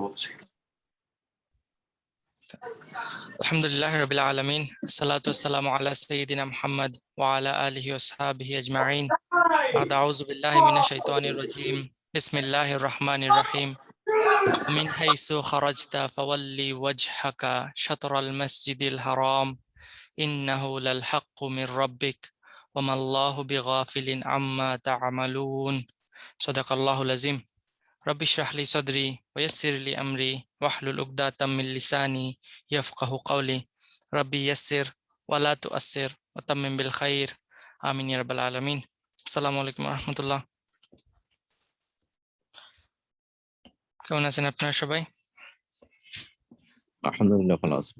বলছি। আলহামদুলিল্লাহ রাব্বিল আলামিন, আসসালাতু ওয়াসসালামু আলা সাইয়্যিদিনা মুহাম্মদ ওয়া আলা আলিহি ওয়া সাহবিহি আজমাইন। আউযু বিল্লাহি মিনাশ শাইতানির রাজীম। বিসমিল্লাহির রহমানির রহিম। মিন হাইসু খারাজতা ফাওয়াল্লি ওয়াজহাকা শাতরাল মাসজিদিল হারাম ইন্নাহু লাল হাক্কু মির রাব্বিক ওয়া মাল্লাহু বিগাফিলিন আম্মা তা'মালুন। সাদাকাল্লাহুল আযীম। رب اشرح لي صدري ويسر لي أمري واحلل عقدة من لساني يفقه قولي ربي يسر ولا تؤسر وتمم بالخير آمين يا رب العالمين. السلام عليكم ورحمة الله. কেমন আছেন আপনারা সবাই? আলহামদুলিল্লাহ ভালো আছি।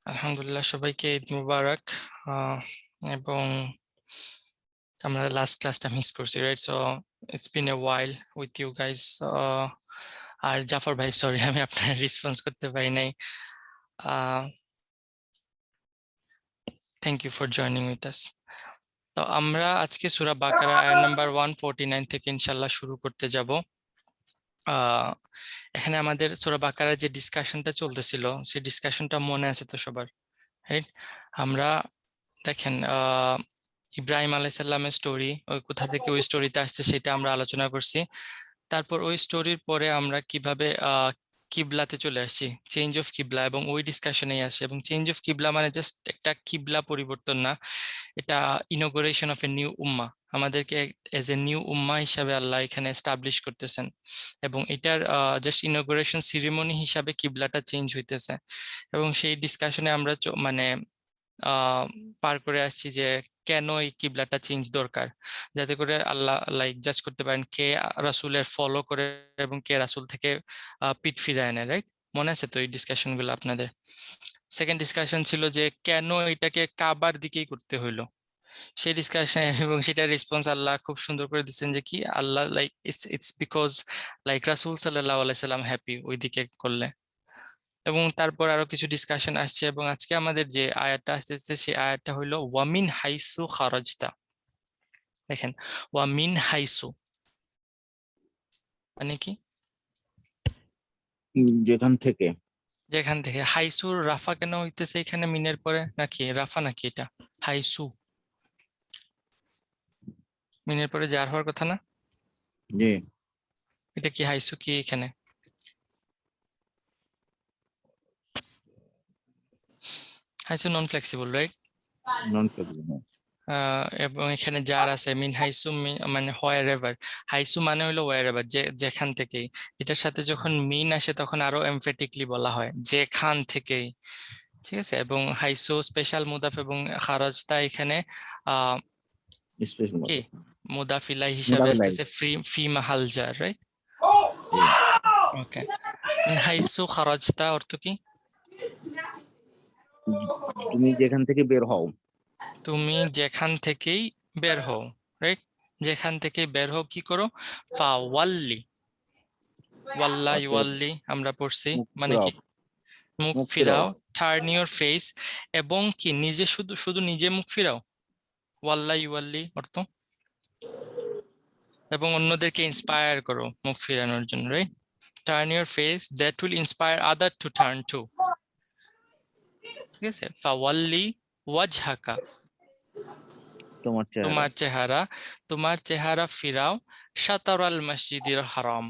আলহামদুলিল্লাহ, সবাইকে ঈদ মুবারক। এবং আমরা লাস্ট ক্লাসটা মিস করছি, right? So it's been a while with you guys. আর জাফর ভাই, সরি আমি আপনার রেসপন্স করতে পারি নাই। Thank you for joining with us. তো আমরা আজকে সূরা বাকারা আয়াত নাম্বার 149 থেকে ইনশাআল্লাহ শুরু করতে যাব। এখানে আমাদের সূরা বাকারার যে ডিসকাশনটা চলতেছিল, সেই ডিসকাশনটা মনে আছে তো সবার, রাইট? আমরা দেখেন ইব্রাহিম আলাইহিস সালামের স্টোরি, ওই কোথা থেকে ওই স্টোরিতে আসছে সেটা আমরা আলোচনা করছি। তারপর ওই স্টোরির পরে আমরা কিভাবে কিবলাতে চলে আসছি, চেঞ্জ অফ কিবলা, এবং ওই ডিসকাশনেই আসে। এবং চেঞ্জ অফ কিবলা মানে জাস্ট একটা কিবলা পরিবর্তন না, এটা ইনগরেশন অফ এ নিউ উম্মাহ। আমাদেরকে এজ এ নিউ উম্মাহ হিসাবে আল্লাহ এখানে এস্টাবলিশ করতেছেন, এবং এটার জাস্ট ইনগরেশন সিরিমনি হিসাবে কিবলাটা চেঞ্জ হইতেছে। এবং সেই ডিসকাশনে আমরা মানে পার করে আসছি যে কেন এই কিবলাটা চেঞ্জ দরকার, যাতে করে আল্লাহ লাইক জাজ করতে পারেন কে রাসূলের ফলো করে এবং কে রাসূল থেকে পিঠ ফিরায় নেয়, রাইট? মনে আছে তো এই ডিসকাশন গুলো আপনাদের? সেকেন্ড ডিসকাশন ছিল যে কেন এটাকে কাবার দিকেই করতে হইলো, সেই ডিসকাশন এবং সেটা রেসপন্স আল্লাহ খুব সুন্দর করে দিচ্ছেন যে কি আল্লাহ লাইক ইটস বিকজ লাইক রাসূল সাল্লাল্লাহু আলাইহি সাল্লাম হ্যাপি ওইদিকে করলে। এবং তারপর আরো কিছু ডিসকাশন আসছে, এবং আজকে আমাদের যে আয়াতটা আসতেছে সেই আয়াতটা হইলো ওয়ামিন হাইসু খারাজতা। দেখেন, ওয়ামিন হাইসু মানে কি? যেখান থেকে। যেখান থেকে। হাইসুর রাফা কেন হইতেছে এখানে মিনের পরে? নাকি রাফা নাকি এটা হাইসু? মিনের পরে জার হওয়ার কথা না? জি, এটা কি হাইসু কি এখানে? হাইসু নন ফ্লেক্সিবল, রাইট? নন ফ্লেক্সিবল। এবং এখানে যার আছে মিন হাইসু মানে হোয়ার এভার। হাইসু মানে হলো হোয়ার এভার, যেখান থেকেই। এটার সাথে যখন মিন আসে তখন আরো এমফেটিকলি বলা হয় যেখান থেকেই, ঠিক আছে? এবং হাইসু স্পেশাল মুদাফ, এবং খারাজতা এখানে আহ স্পেশাল কি মতো মুদাফিলাই হিসাবে মোটামুটি আসতেছে, ফি মাহাল জার, রাইট? ওকে। হাইসু খারাজতা অর্থ কি? তুমি যেখান থেকে বের হও। তুমি যেখান থেকেই বের হও, রাইট? যেখান থেকে বের হও কি করো? ফাওয়াল্লি, ওয়াল্লা ইওয়াল্লি আমরা পড়ছি, মুখ মানে ফিরাও, কি? মুখ মুখ ফিরাও। ফিরাও, টার্ন ইউর ফেস। এবং কি নিজে শুধু শুধু নিজে মুখ ফিরাও, ওয়াল্লা ইওয়াল্লি অর্থ। এবং অন্যদেরকে ইন্সপায়ার করো মুখ ফিরানোর জন্য, right? Turn your face that will inspire other to turn to, ঠিক আছে? ফাওয়াল্লি ওয়াজহাকা, তোমার চেহারা। তোমার চেহারা, তোমার চেহারা ফিরাও শাতারাল মসজিদিল হারাম,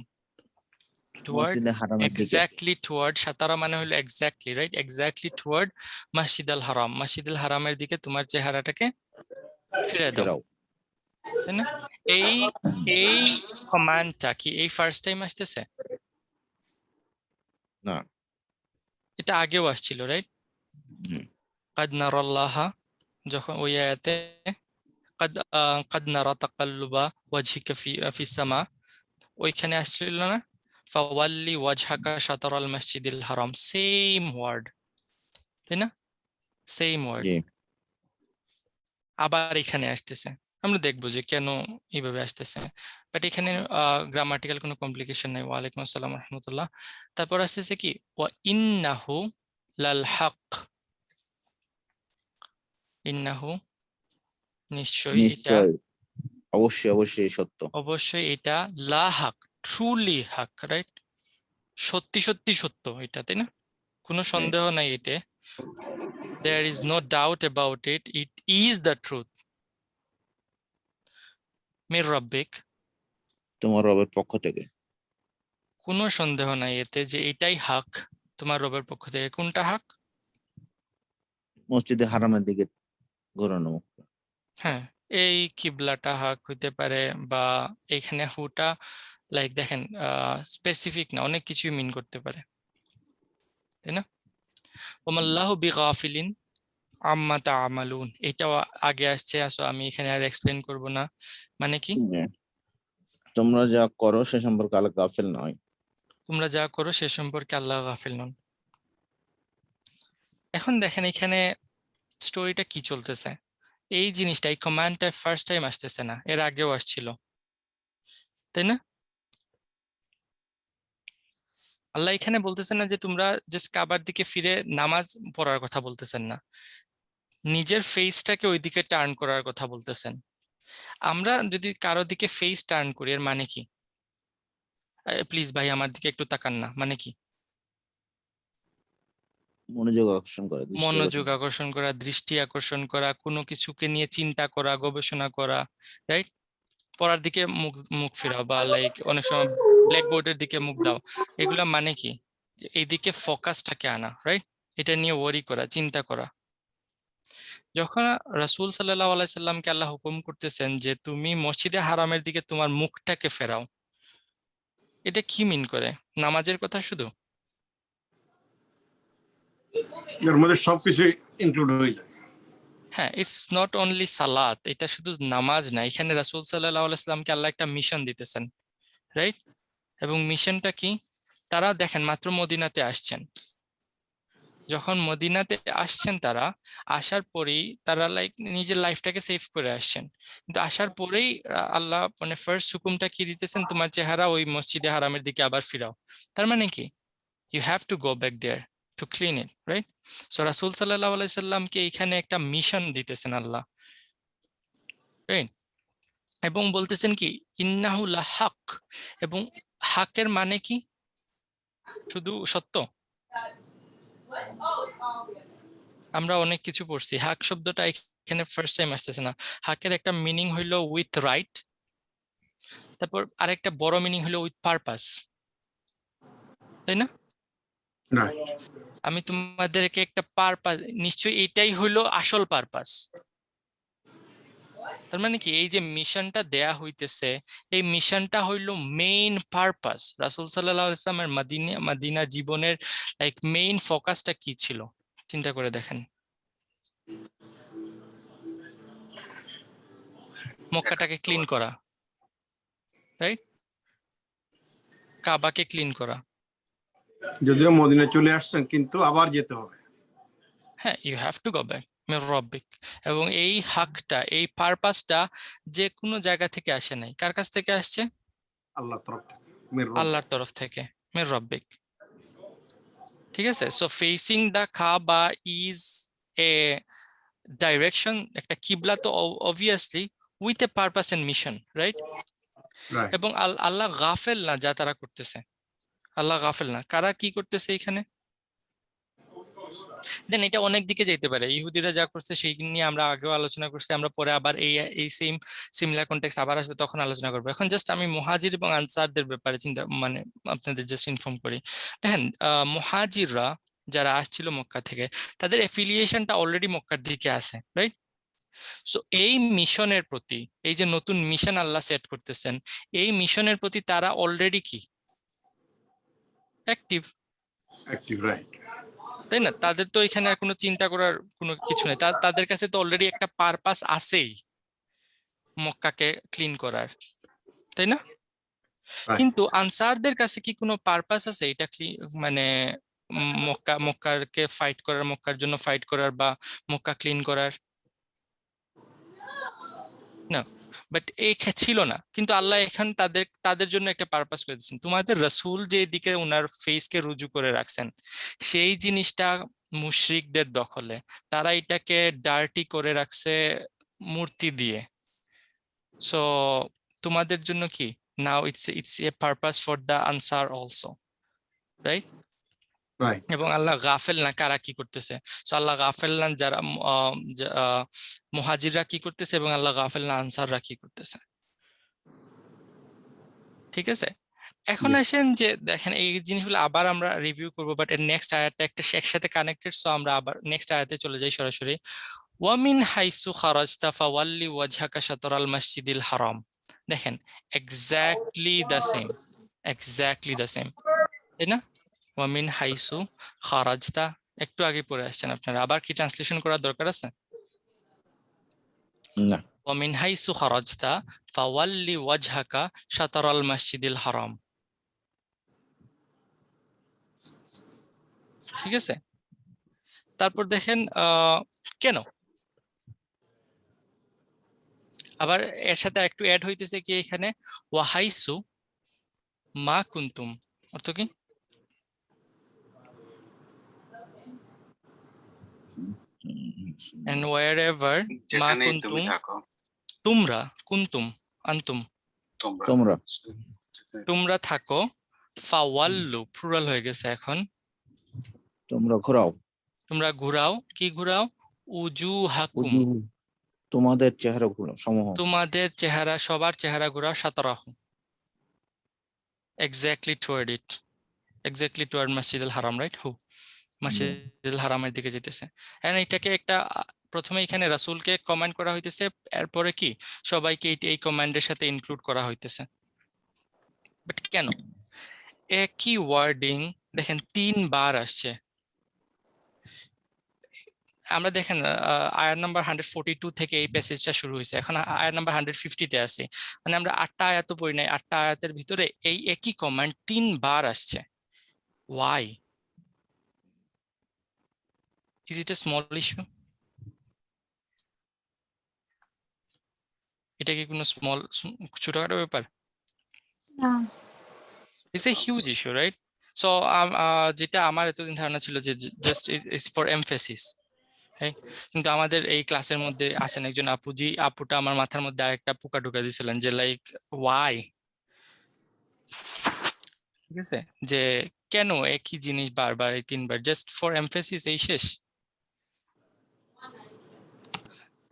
টুয়ার্ড, মসজিদে হারামের দিকে। Exactly toward. শাতারা মানে হলো এক্স্যাক্টলি, রাইট? এক্স্যাক্টলি টুয়ার্ড মসজিদ আল হারাম, মসজিদ আল হারামের দিকে তোমার চেহারাটাকে ফিরে দাও, ফেরাও। তাই না? এই এই কমান্ডটা কি এই ফার্স্ট টাইম আসতেছে? না। এটা আগেও আসছিল, রাইট? হুম। কাদ নারাল্লাহা, যখন ওই আয়াতে কাদ নারা তাকাল্লুবা ওয়াজহিকা ফিস সামা, ওইখানে আসছিল না? ফাওয়াল্লি ওয়াজহাকা শাতরাল মসজিদিল হারাম, সেম ওয়ার্ড, তাই না? সেম ওয়ার্ড জি। আবার এখানে আসতেছে। আমরা দেখবো যে কেন এইভাবে আসতেছে, বাট এখানে গ্রামাটিক্যাল কোনো কমপ্লিকেশন নাই। ওয়ালাইকুম আসসালাম রহমতুল্লাহ। তারপর আসতেছে কি ওয়া ইন্নাহু লাল হক, ইন্নাহু নিশ্চয়ই এটা, নিশ্চয়, অবশ্যই অবশ্যই সত্য। অবশ্যই এটা লা হক, ট্রুলি হক, রাইট? সত্যি সত্যি সত্য এটা, তাই না? কোনো হ্যাঁ, সন্দেহ নাই এতে। There is no doubt about it. It is the truth. Mir রব্বিক। তোমার রবের পক্ষ থেকে। কোনো সন্দেহ নাই এতে যে এটাই হক তোমার রবের পক্ষ থেকে। কোনটা হক? মসজিদে হারামের দিকে ঘোরানো। হ্যাঁ, এই কিবলাটা হক হইতে পারে, বা এখানে হুটা লাইক দেখেন স্পেসিফিক না, অনেক কিছুই মিন করতে পারে, তাই না? ওমাল্লাহু বিগাফিলিন আম্মা তা'মালুন, এটাও আগে আসছে, আসো আমি এখানে আর এক্সপ্লেন করব না। মানে কি? হ্যাঁ, তোমরা যা করো সে সম্পর্কে আল্লাহ গাফিল নয়। তোমরা যা করো সে সম্পর্কে আল্লাহ গাফিল নন। এখন দেখেন এখানে স্টোরিটা কি চলতেছে। এই জিনিসটা, এই কমান্ডটা ফার্স্ট টাইম আসতেছে না, এর আগেও আসছিল, তাই না? আল্লাহ এখানে বলতেছেন না যে তোমরা জাস্ট কাবার দিকে ফিরে নামাজ পড়ার কথা বলতেছেন না, নিজের ফেসটাকে ওইদিকে টার্ন করার কথা বলতেছেন। আমরা যদি কারো দিকে ফেস টার্ন করি, এর মানে কি? প্লিজ ভাই আমার দিকে একটু তাকান না, মানে কি? মনোযোগ আকর্ষণ করে, দৃষ্টি আকর্ষণ মনোযোগ করে। আকর্ষণ করা, দৃষ্টি আকর্ষণ করা, কোনো কিছুকে নিয়ে চিন্তা করা, গবেষণা করা, রাইট? পড়ার দিকে মুখ মুখ ফেরাও, বা লাইক অনেক সময় ব্ল্যাকবোর্ডের দিকে মুখ দাও, এগুলা মানে কি? এইদিকে ফোকাসটাকে আনা, রাইট? এটা নিয়ে ওয়ারি করা, চিন্তা করা। যখন রাসূল সাল্লাল্লাহু আলাইহি সাল্লামকে আল্লাহ হুকুম করতেছেন যে তুমি মসজিদে হারামের দিকে তোমার মুখটাকে ফেরাও, এটা কি মিন করে? নামাজের কথা শুধু? এর মধ্যে সবকিছু ইনক্লুড হয়ে যায়। হ্যাঁ, ইটস নট অনলি সালাত, এটা শুধু নামাজ না, এখানে রাসূল সাল্লাল্লাহু আলাইহি সাল্লামকে আল্লাহ একটা মিশন দিতেছেন, রাইট? এবং মিশনটা কি? তারা দেখেন মাত্র মদিনাতে আসছেন, যখন মদিনাতে আসছেন তারা, আসার পরেই তারা লাইক নিজের লাইফটাকে সেভ করে আসছেন, কিন্তু আসার পরেই আল্লাহ মানে ফার্স্ট হুকুমটা কি দিতেছেন, তোমার চেহারা ওই মসজিদে হারামের দিকে আবার ফিরাও। তার মানে কি? You have to go back there to clean it, right? So রাসূল সাল্লাল্লাহু আলাইহি সাল্লামকে এখানে একটা মিশন দিতেছেন আল্লাহ, রাইট? এবং বলতেছেন কি, ইন্নাহু লাহাক, এবং হাকের মানে কি? শুধু সত্য? আমরা অনেক কিছু পড়ছি, হাক শব্দটা এখানে ফার্স্ট টাইম আসতেছে না। হাকের একটা মিনিং হইলো উইথ রাইট, তারপর আরেকটা বড় মিনিং হলো উইথ পারপাস, তাই না? রাইট। আমি তোমাদেরকে একটা পারপাস, নিশ্চয়ই এটাই হইলো আসল পারপাস। তার মানে কি, এই যে মিশনটা দেয়া হইতেছে, এই মিশনটা হইলো মেইন পারপাস। রাসূল সাল্লাল্লাহু আলাইহি ওয়াসাল্লামের মদিনা জীবনের লাইক মেইন ফোকাসটা কি ছিল? চিন্তা করে দেখেন। মক্কাটাকে ক্লিন করা, রাইট? কাবাকে ক্লিন করা। যদিও মদিনায় চলে আসছেন কিন্তু আবার যেতে হবে। হ্যাঁ, you have to go back মির রব্বিক। এবং এই হাকটা, এই পারপাসটা যে কোনো জায়গা থেকে আসে নাই, কার কাছ থেকে আসছে? আল্লাহর তরফ থেকে, মির রব। আল্লাহর তরফ থেকে, মির রব্বিক। ঠিক আছে, so facing the Kaaba is a direction, একটা কিবলা তো obviously with a purpose and mission, right? Right. এবং আল্লাহ গাফেল না যা তারা করতেছে, আল্লাহ গাফেল না। কারা কি করতেছে এখানে? দেন এটা অনেক দিকে যেতে পারে, ইহুদিরা যা করছে সেই নিয়ে আমরা আগেও আলোচনা করছি, আমরা পরে আবার এই এই সেম সিমিলার কনটেক্সট আবার আসবে, তখন আলোচনা করবো। এখন জাস্ট আমি মুহাজির এবং আনসারদের ব্যাপারে চিন্তা মানে আপনাদের জাস্ট ইনফর্ম করি। দেখেন মুহাজিররা যারা আসছিল মক্কা থেকে, তাদের এফিলিয়েশনটা অলরেডি মক্কার দিকে আছে, রাইট? সো এই মিশনের প্রতি, এই যে নতুন মিশন আল্লাহ সেট করতেছেন, এই মিশনের প্রতি তারা অলরেডি কি অ্যাক্টিভ, অ্যাক্টিভ, রাইট। তাই না? তাদের তো এখানে আর কোনো চিন্তা করার কোনো কিছু নেই, তাদের কাছে তো অলরেডি একটা পারপাস আছেই মক্কাকে ক্লিন করার, তাই না? রাইট। কিন্তু আনসারদের কাছে কি কোনো পারপাস আছে এটা মানে মক্কাকে ফাইট করার, মক্কার জন্য ফাইট করার, বা মক্কা ক্লিন করার? না, বাট এই ছিল না, কিন্তু আল্লাহ এখন তাদের তাদের জন্য একটা পারপাস করে দিচ্ছেন। তোমাদের রাসূল যে দিকে ওনার ফেসকে রুজু করে রাখছেন, সেই জিনিসটা মুশরিকদের দখলে, তারা এটাকে ডার্টি করে রাখছে মূর্তি দিয়ে। সো তোমাদের জন্য কি, now it's a purpose for the answer also. Right? Right. এবং আল্লাহ গাফেল না কারা কি করতেছে। সো আল্লাহ গাফেল না যারা মুহাজিররা কি করতেছে, এবং আল্লাহ গাফেল না আনসাররা কি করতেছে। ঠিক আছে, এখন Yes. আসেন যে দেখেন এই জিনিসগুলো আবার আমরা রিভিউ করব, বাট এর নেক্সট আয়াতটা একটা একসাথে কানেক্টেড। সো আমরা আবার নেক্সট আয়াতে চলে যাই সরাসরি। ওয়ামিন হাইসু খারাজতা ফাওয়াল্লি ওয়াজহাকা শাতরাল মসজিদিল হারাম। দেখেন exactly the same, exactly the same, তাই না? ওয়ামিন হাইসু খারাজতা একটু আগে পড়ে আসছেন আপনারা, আবার কি ট্রান্সলেশন করার দরকার আছে? না। ওয়ামিন হাইসু খারাজতা ফাওয়াল্লি ওয়াজহাকা শাতরাল মসজিদিল হারাম। ঠিক আছে, তারপর দেখেন কেন আবার এর সাথে একটু অ্যাড হইতেছে কি এখানে ওয়াহাইসু মা কুনতুম, অর্থ কি? and wherever মা যেখানেই তুমি কুনতুম, থাকো, তোমরা, কুনতুম আনতুম, তোমরা তোমরা থাকো, ফাওয়াল্লু প্লুরাল হয়ে গেছে এখন, তোমরা ঘোরাও, তোমরা ঘুরাও, কি ঘুরাও? উজুহাকুম, উজু তোমাদের চেহারা ঘোরাও সমূহ। তোমাদের চেহারা, সবার চেহারা ঘুরাও, সাতারাহু, এক্স্যাক্টলি টুয়ার্ড ইট, এক্স্যাক্টলি টুয়ার্ড মসজিদুল হারাম, রাইট? হু মসজিদুল হারামের দিকে যেতেছে। এন্ড এটাকে একটা প্রথমে এখানে রাসূলকে কমেন্ট করা হইতেছে, এরপরে কি সবাইকে এই কমান্ডের সাথে ইনক্লুড করা হইতেছে। বাট কেন? একই ওয়ার্ডিং দেখেন 3 বার আসছে। আমরা দেখেন আয়াত নাম্বার 142 থেকে এই প্যাসেজটা শুরু হয়েছে, এখন আয়াত নাম্বার 150 তে আছে, মানে আমরা 8টা আয়াত তো পড়ি নাই, 8টা আয়াতের ভিতরে এই একই কমান্ড 3 বার আসছে। Why? Is it a small issue? এটা কি কোনো স্মল ছোটখাটো ব্যাপার? It's a huge issue, right? So যেটা আমার এতদিন ধারণা ছিল যে জাস্ট ইটস ফর এমফেসিস, কিন্তু আমাদের এই ক্লাসের মধ্যে আছেন একজন আপুজি, আপুটা আমার মাথার মধ্যে আরেকটা পোকা ঢুকা দিয়েছিলেন যে লাইক ওয়াই, ঠিক আছে, যে কেন একই জিনিস বারবার এই 3 বার, জাস্ট ফর এমফেসিস, এই শেষ।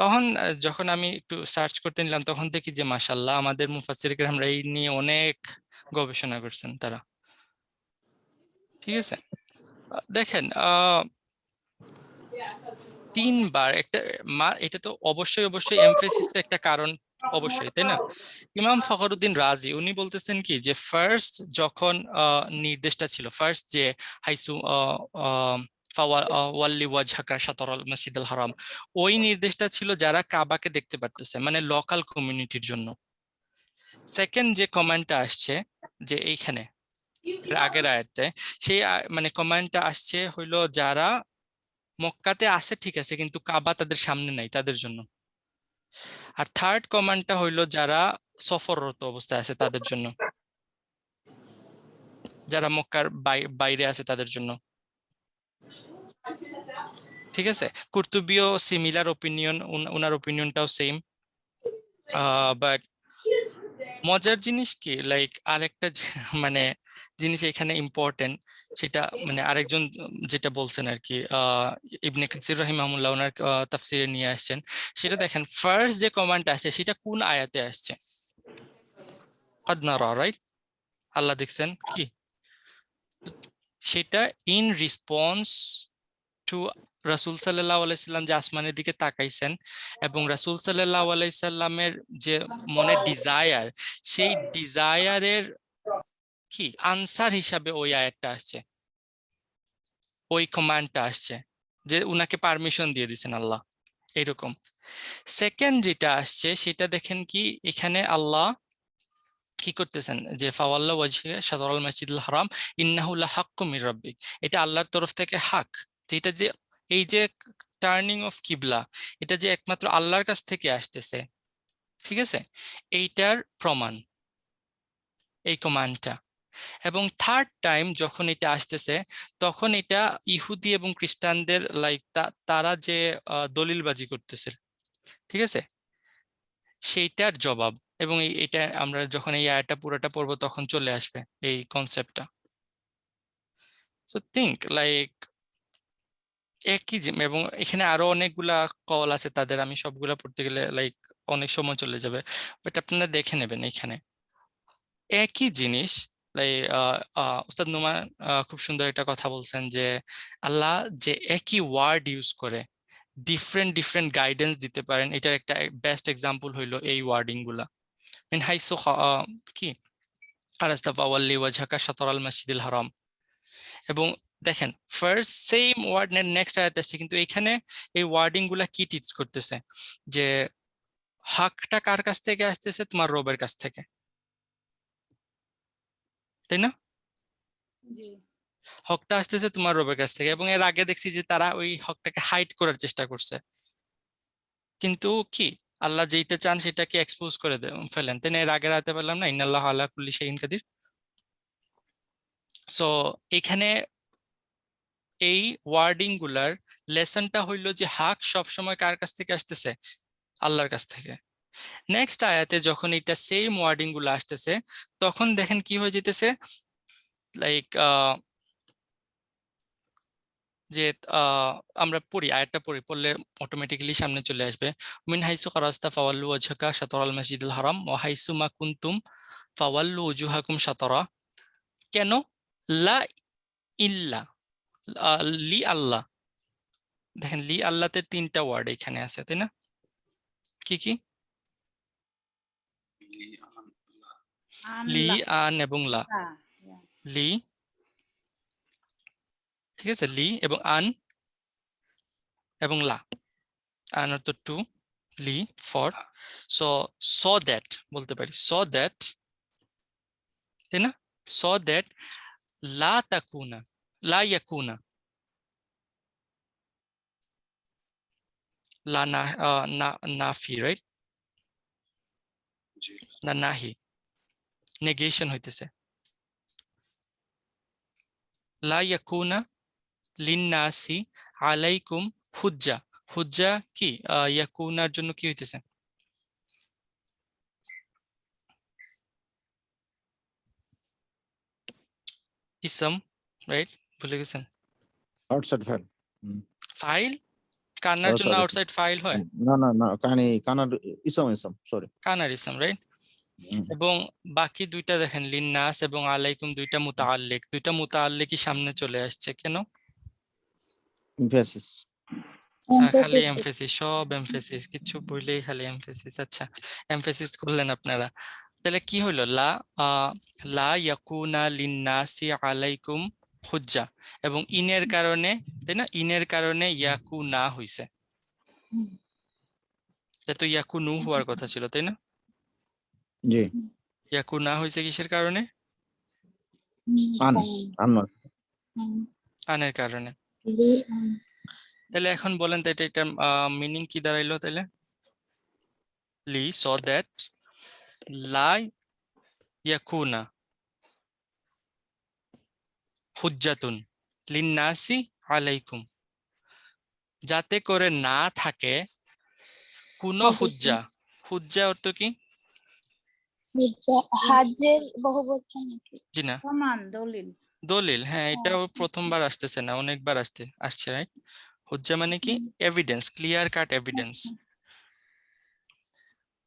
তখন যখন আমি একটু সার্চ করতে নিলাম তখন দেখি যে মাশাআল্লাহ আমাদের মুফাসসির কেরামরা এই নিয়ে অনেক গবেষণা করছেন তারা। ঠিক আছে, দেখেন 3 বার একটা এটা তো অবশ্যই অবশ্যই এমফেসিস তো একটা কারণ অবশ্যই, তাই না? ইমাম ফখরুদ্দিন রাজি উনি বলতেছেন কি যে ফার্স্ট যখন নির্দেশটা ছিল, ফার্স্ট যে হাইসু ওয়াল্লি ওয়াজহাকা শাতরাল মসজিদুল হারাম, ওই নির্দেশটা ছিল যারা কাবাকে দেখতে পারতেছে, মানে লোকাল কমিউনিটির জন্য। সেকেন্ড যে কমান্ডটা আসছে যে এইখানে আগের আয়াতে, সেই মানে কমান্ডটা আসছে হইলো যারা মক্কাতে আছে ঠিক আছে কিন্তু কাবা তাদের সামনে নাই তাদের জন্য। আর থার্ড কমান্ডটা হইলো যারা সফররত অবস্থায় আছে তাদের জন্য, যারা মক্কার বাইরে আছে তাদের জন্য। ঠিক আছে, কুরতুবিও সিমিলার ওপিনিয়ন, উনার ওপিনিয়নটাও সেম। বাট মজার জিনিস কি লাইক আরেকটা মানে জিনিস এখানে ইম্পর্টেন্ট, সেটা মানে আরেকজন যেটা বলছেন আর কি ইবনে কাসির রাহিমাহুল্লাহ ওনার তাফসিরে নিয়ে আসছেন, সেটা দেখেন ফার্স্ট যে কমান্ড আসছে সেটা কোন আয়াতে আসছে? কাদ নারা, রাইট? আল্লাহ দেখছেন কি, সেটা ইন রেসপন্স টু রাসূল সাল্লাল্লাহু আলাইহি সাল্লাম যে আসমানের দিকে তাকাইছেন এবং রাসূল সাল্লাল্লাহু আলাইহি সাল্লামের যে মনে ডিজায়ার, সেই ডিজায়ারের কি আনসার হিসাবে ওই আয়াতটা আসছে, ওই কমান্ডটা আসছে যে উনাকে পারমিশন দিয়ে দিয়েছেন আল্লাহ, এরকম। সেকেন্ড যেটা আসছে সেটা দেখেন কি এখানে আল্লাহ কি করতেছেন যে ফাওয়াল্লা ওয়াজহিকা শাতরাল মসজিদুল হারাম ইন্নাহু লাহাক্কুম মির রাব্বিক, এটা আল্লাহর তরফ থেকে হক, যেটা যে এই যে টার্নিং অফ কিবলা, এটা যে একমাত্র আল্লাহর কাছ থেকে আসতেছে। ঠিক আছে, এইটার প্রমাণ এই কমান্ডটা। এবং থার্ড টাইম যখন এটা আসতেছে তখন এটা ইহুদি এবং খ্রিস্টানদের লাইক তারা যে দলিলবাজি করতেছে, ঠিক আছে, সেইটার জবাব। এবং এটা আমরা যখন এই আয়াতটা পুরোটা পড়বো তখন চলে আসবে এই কনসেপ্টটা। সো থিঙ্ক লাইক একই এবং এখানে আরো অনেকগুলা কল আছে তাদের, আমি সবগুলা পড়তে গেলে লাইক অনেক সময় চলে যাবে, বাট আপনারা দেখে নেবেন এখানে একই জিনিস। উস্তাদ নোমান খুব সুন্দর একটা কথা বলছেন যে আল্লাহ যে একই ওয়ার্ড ইউজ করে ডিফারেন্ট ডিফারেন্ট গাইডেন্স দিতে পারেন। এটার একটা বেস্ট এক্সাম্পল হইলো এই ওয়ার্ডিং গুলা। মিন হাইসু কি খারাজতা ফাওয়াল্লি ওয়াজহাকা শাতরাল মাসজিদিল হারাম। এবং দেখেন ফার্স্ট সেম ওয়ার্ড নেক্সট আয়াত আসছে, কিন্তু এখানে এই ওয়ার্ডিং গুলা কি টিচ করতেছে যে হকটা কার কাছ থেকে আসতেছে? তোমার রবের কাছ থেকে, তাই না? জি হকটা আসতেছে তোমার রবের কাছ থেকে। এবং এর আগে দেখছি যে তারা ওই হকটাকে হাইড করার চেষ্টা করছে, কিন্তু কি আল্লাহ যেটা চান সেটাকে এক্সপোজ করে ফেলেন, তাই না? এর আগে রাতে পেলাম না ইন্নাল্লাহ আলা কুল্লি শাইইন কাদির। সো এখানে এই ওয়ার্ডিং গুলার লেসনটা হইলো যে হক সবসময় কার কাছ থেকে আসতেছে? আল্লাহর কাছ থেকে। নেক্সট আয়াতে যখন এটা সেম ওয়ার্ডিং গুলো আসতেছে তখন দেখেন কি হয়ে যেতেছে, লাইক যে আমরা পড়ি আয়াতটা পড়লে অটোমেটিক্যালি সামনে চলে আসবে। মিন হাইসু খারাজতা ফাওয়াল্লু ওয়াজহাকা শাতরাল মাসজিদুল হারাম ওয়া হাইসু মা কুনতুম ফাওয়াল্লু ওজুহাকুম শাতরা। কেন? লা ইল্লা লি আল্লাহ। দেখেন লি আল্লাহতে তিনটা ওয়ার্ড এখানে আছে, তাই না? কি কি? লি, আন এবং লা। লি, ঠিক আছে, লি এবং আন এবং লা। আন অর্থ টু, লি ফর। সো দ্যাট বলতে পারি, সো দ্যাট, তাই না? সো দ্যাট লা তাকুনা, লা ইয়াকুনা, লা না নাফি, রাইট? না নাহি, নেগেশন হইতেছে। লা ইয়াকুনা লিন্নাসি আলাইকুম হুজ্জা। হুজ্জা কি ইয়াকুনার জন্য কি হইতেছে? ইসম, রাইট? ভুলে গেছেন? Outside file. ফাইল কান্নার জন্য আউটসাইড ফাইল হয়, না কানার ইসম সরি। কানার ইসম, রাইট? এবং বাকি দুইটা দেখেন লিন্নাস এবং আলাইকুম দুইটা মুতাআল্লিক, দুইটা মুতাআল্লিকই সামনে চলে আসছে কেন? এমফাসিস। খালি এমফেসিস, সব এমফেসিস, কিছু বললেই খালি এমফেসিস। আচ্ছা, এমফেসিস করলেন আপনারা। তাহলে কি হলো? লা ইয়াকুনা লিন্নাসি আলাইকুম হুজ্জা, এবং ইনের কারণে, তাই না? ইনের কারণে ইয়াকুনা হইছে, তো ইয়াকুনু হওয়ার কথা ছিল, তাই না? জি। ইয়াকুনা হইছে কিসের কারণে? আনের কারণে। তাহলে এখন বলেন তো এটার মিনিং কি দাঁড়াইলো তাহলে? লি সো দ্যাট লা ইয়াকুনা হুজ্জাতুন লিন্নাসি আলাইকুম, যাতে করে না থাকে কোনো হুজ্জা। হুজ্জা অর্থ কি? হাজ্জের বহুবচন নাকি? জি না, প্রমাণ, দলিল। দলিল। হ্যাঁ, এটাও প্রথমবার আসতেছে না, অনেকবার আসছে, রাইট? হুজ্জা মানে কি? Evidence, clear cut evidence.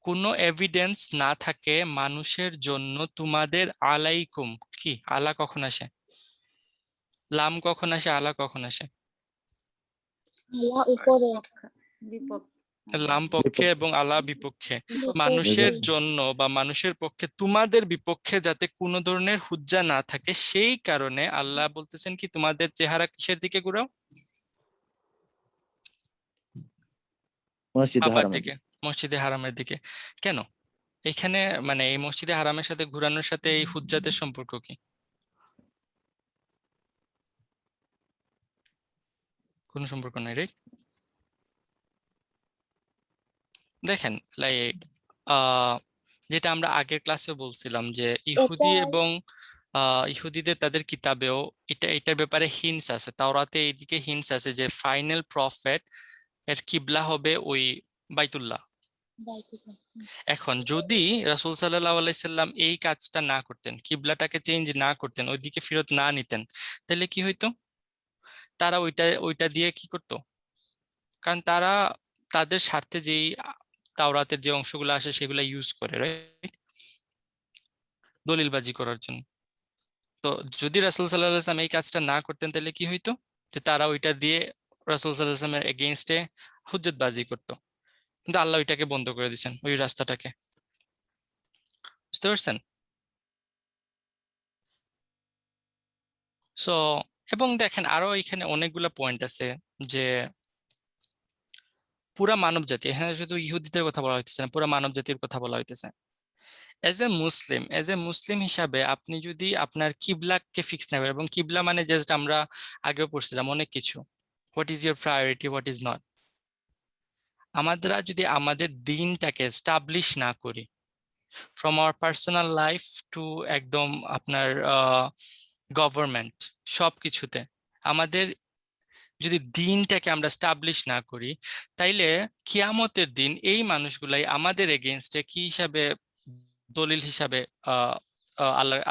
কোনো এভিডেন্স না থাকে মানুষের জন্য তোমাদের আলাইকুম। কি আলা কখন আসে? লাম কখন আসে? আলা কখন আসে? আল্লাহ উপরে, বিপক্ষে। লাম পক্ষে এবং আলা বিপক্ষে। মানুষের জন্য বা মানুষের পক্ষে, তোমাদের বিপক্ষে যাতে কোনো ধরনের হুজ্জা না থাকে, সেই কারণে আল্লাহ বলতেছেন কি তোমাদের চেহারা কিসের দিকে ঘুরাও? মসজিদে কাবার হারামের দিকে, মসজিদে হারামের দিকে। কেন এখানে মানে এই মসজিদে হারামের সাথে ঘুরানোর সাথে এই হুজ্জাতের সম্পর্ক কি? কোনো সম্পর্ক নাই, রাইট? দেখেন লাইক যেটা আমরা আগের ক্লাসে বলছিলাম যে ইহুদি এবং ইহুদিদের তাদের কিতাবেও এটার ব্যাপারে হিন্টস আছে, তাওরাতে এইদিকে হিন্টস আছে যে ফাইনাল প্রফেট এর কিবলা হবে ওই বাইতুল্লাহ, এখন যদি রাসূল সাল্লাল্লাহু আলাইহি সাল্লাম এই কাজটা না করতেন, কিবলাটাকে চেঞ্জ না করতেন, ওইদিকে ফেরত না নিতেন, তাহলে কি হইতো? তারা ওইটা দিয়ে কি করতো? কারণ তারা তাদের স্বার্থে যেই তাওরাতের যে অংশগুলো আসে সেগুলো ইউজ করে, রাইট, দলিলবাজি করার জন্য। তো যদি রাসূল সাল্লাল্লাহু আলাইহি ওয়াসাল্লাম এই কাজটা না করতেন তাহলে কি হইতো? যে তারা ওইটা দিয়ে রাসূল সাল্লাল্লাহু আলাইহি ওয়াসাল্লামের এগেইনস্টে হুজ্জতবাজি করতো, কিন্তু আল্লাহ ওইটাকে বন্ধ করে দিয়েছেন, ওই রাস্তাটাকে। বুঝতে পারছেন? সো এবং দেখেন আরো এখানে অনেকগুলা পয়েন্ট আছে যে পুরা মানব জাতি, এখানে শুধু ইহুদিদের কথা বলা হইতেছে না, পুরা মানব জাতির কথা বলা হইতেছে। এজ এ মুসলিম হিসাবে আপনি যদি আপনার কিবলাকে ফিক্স না করেন, এবং কিবলা মানে জাস্ট আমরা আগেও পড়ছিলাম অনেক কিছু, what is your priority, what is not, আমরা যদি আমাদের দিনটাকে স্টাবলিশ না করি from our personal life to একদম আপনার গভর্নমেন্ট, সবকিছুতে আমাদের যদি দিনটাকে আমরা স্টাবলিশ না করি, তাইলে কিয়ামতের দিন এই মানুষগুলাই আমাদের এগেইনস্টে কি হিসাবে দলিল হিসাবে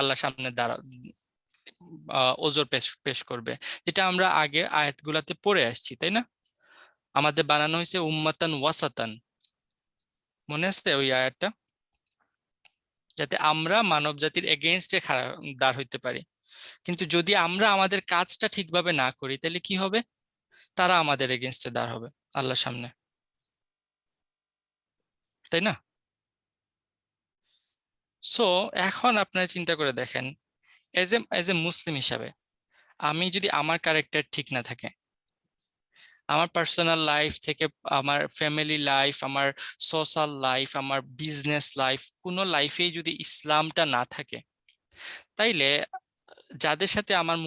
আল্লাহর সামনে ওজোর পেশ করবে, যেটা আমরা আগে আয়াতগুলাতে পড়ে আসছি, তাই না? আমাদের বানানো হয়েছে উম্মাতান ওয়াসাতান, মনে আছে ওই আয়াতটা? যাতে আমরা মানব জাতির এগেইনস্টে দাঁড় হইতে পারি। কিন্তু যদি আমরা আমাদের কাজটা ঠিকভাবে না করি তাহলে কি হবে? তারা আমাদের এগেইনস্টে দাঁড় হবে আল্লাহর সামনে, তাই না? সো এখন আপনারা চিন্তা করে দেখেন, এজ এ মুসলিম হিসাবে আমি যদি আমার ক্যারেক্টার ঠিক না থাকে, আমার পার্সোনাল লাইফ থেকে আমার ফ্যামিলি লাইফ, আমার সোশ্যাল লাইফ, আমার বিজনেস লাইফ, কোনো লাইফেই যদি ইসলামটা না থাকে, তাইলে যাদের সাথে আমার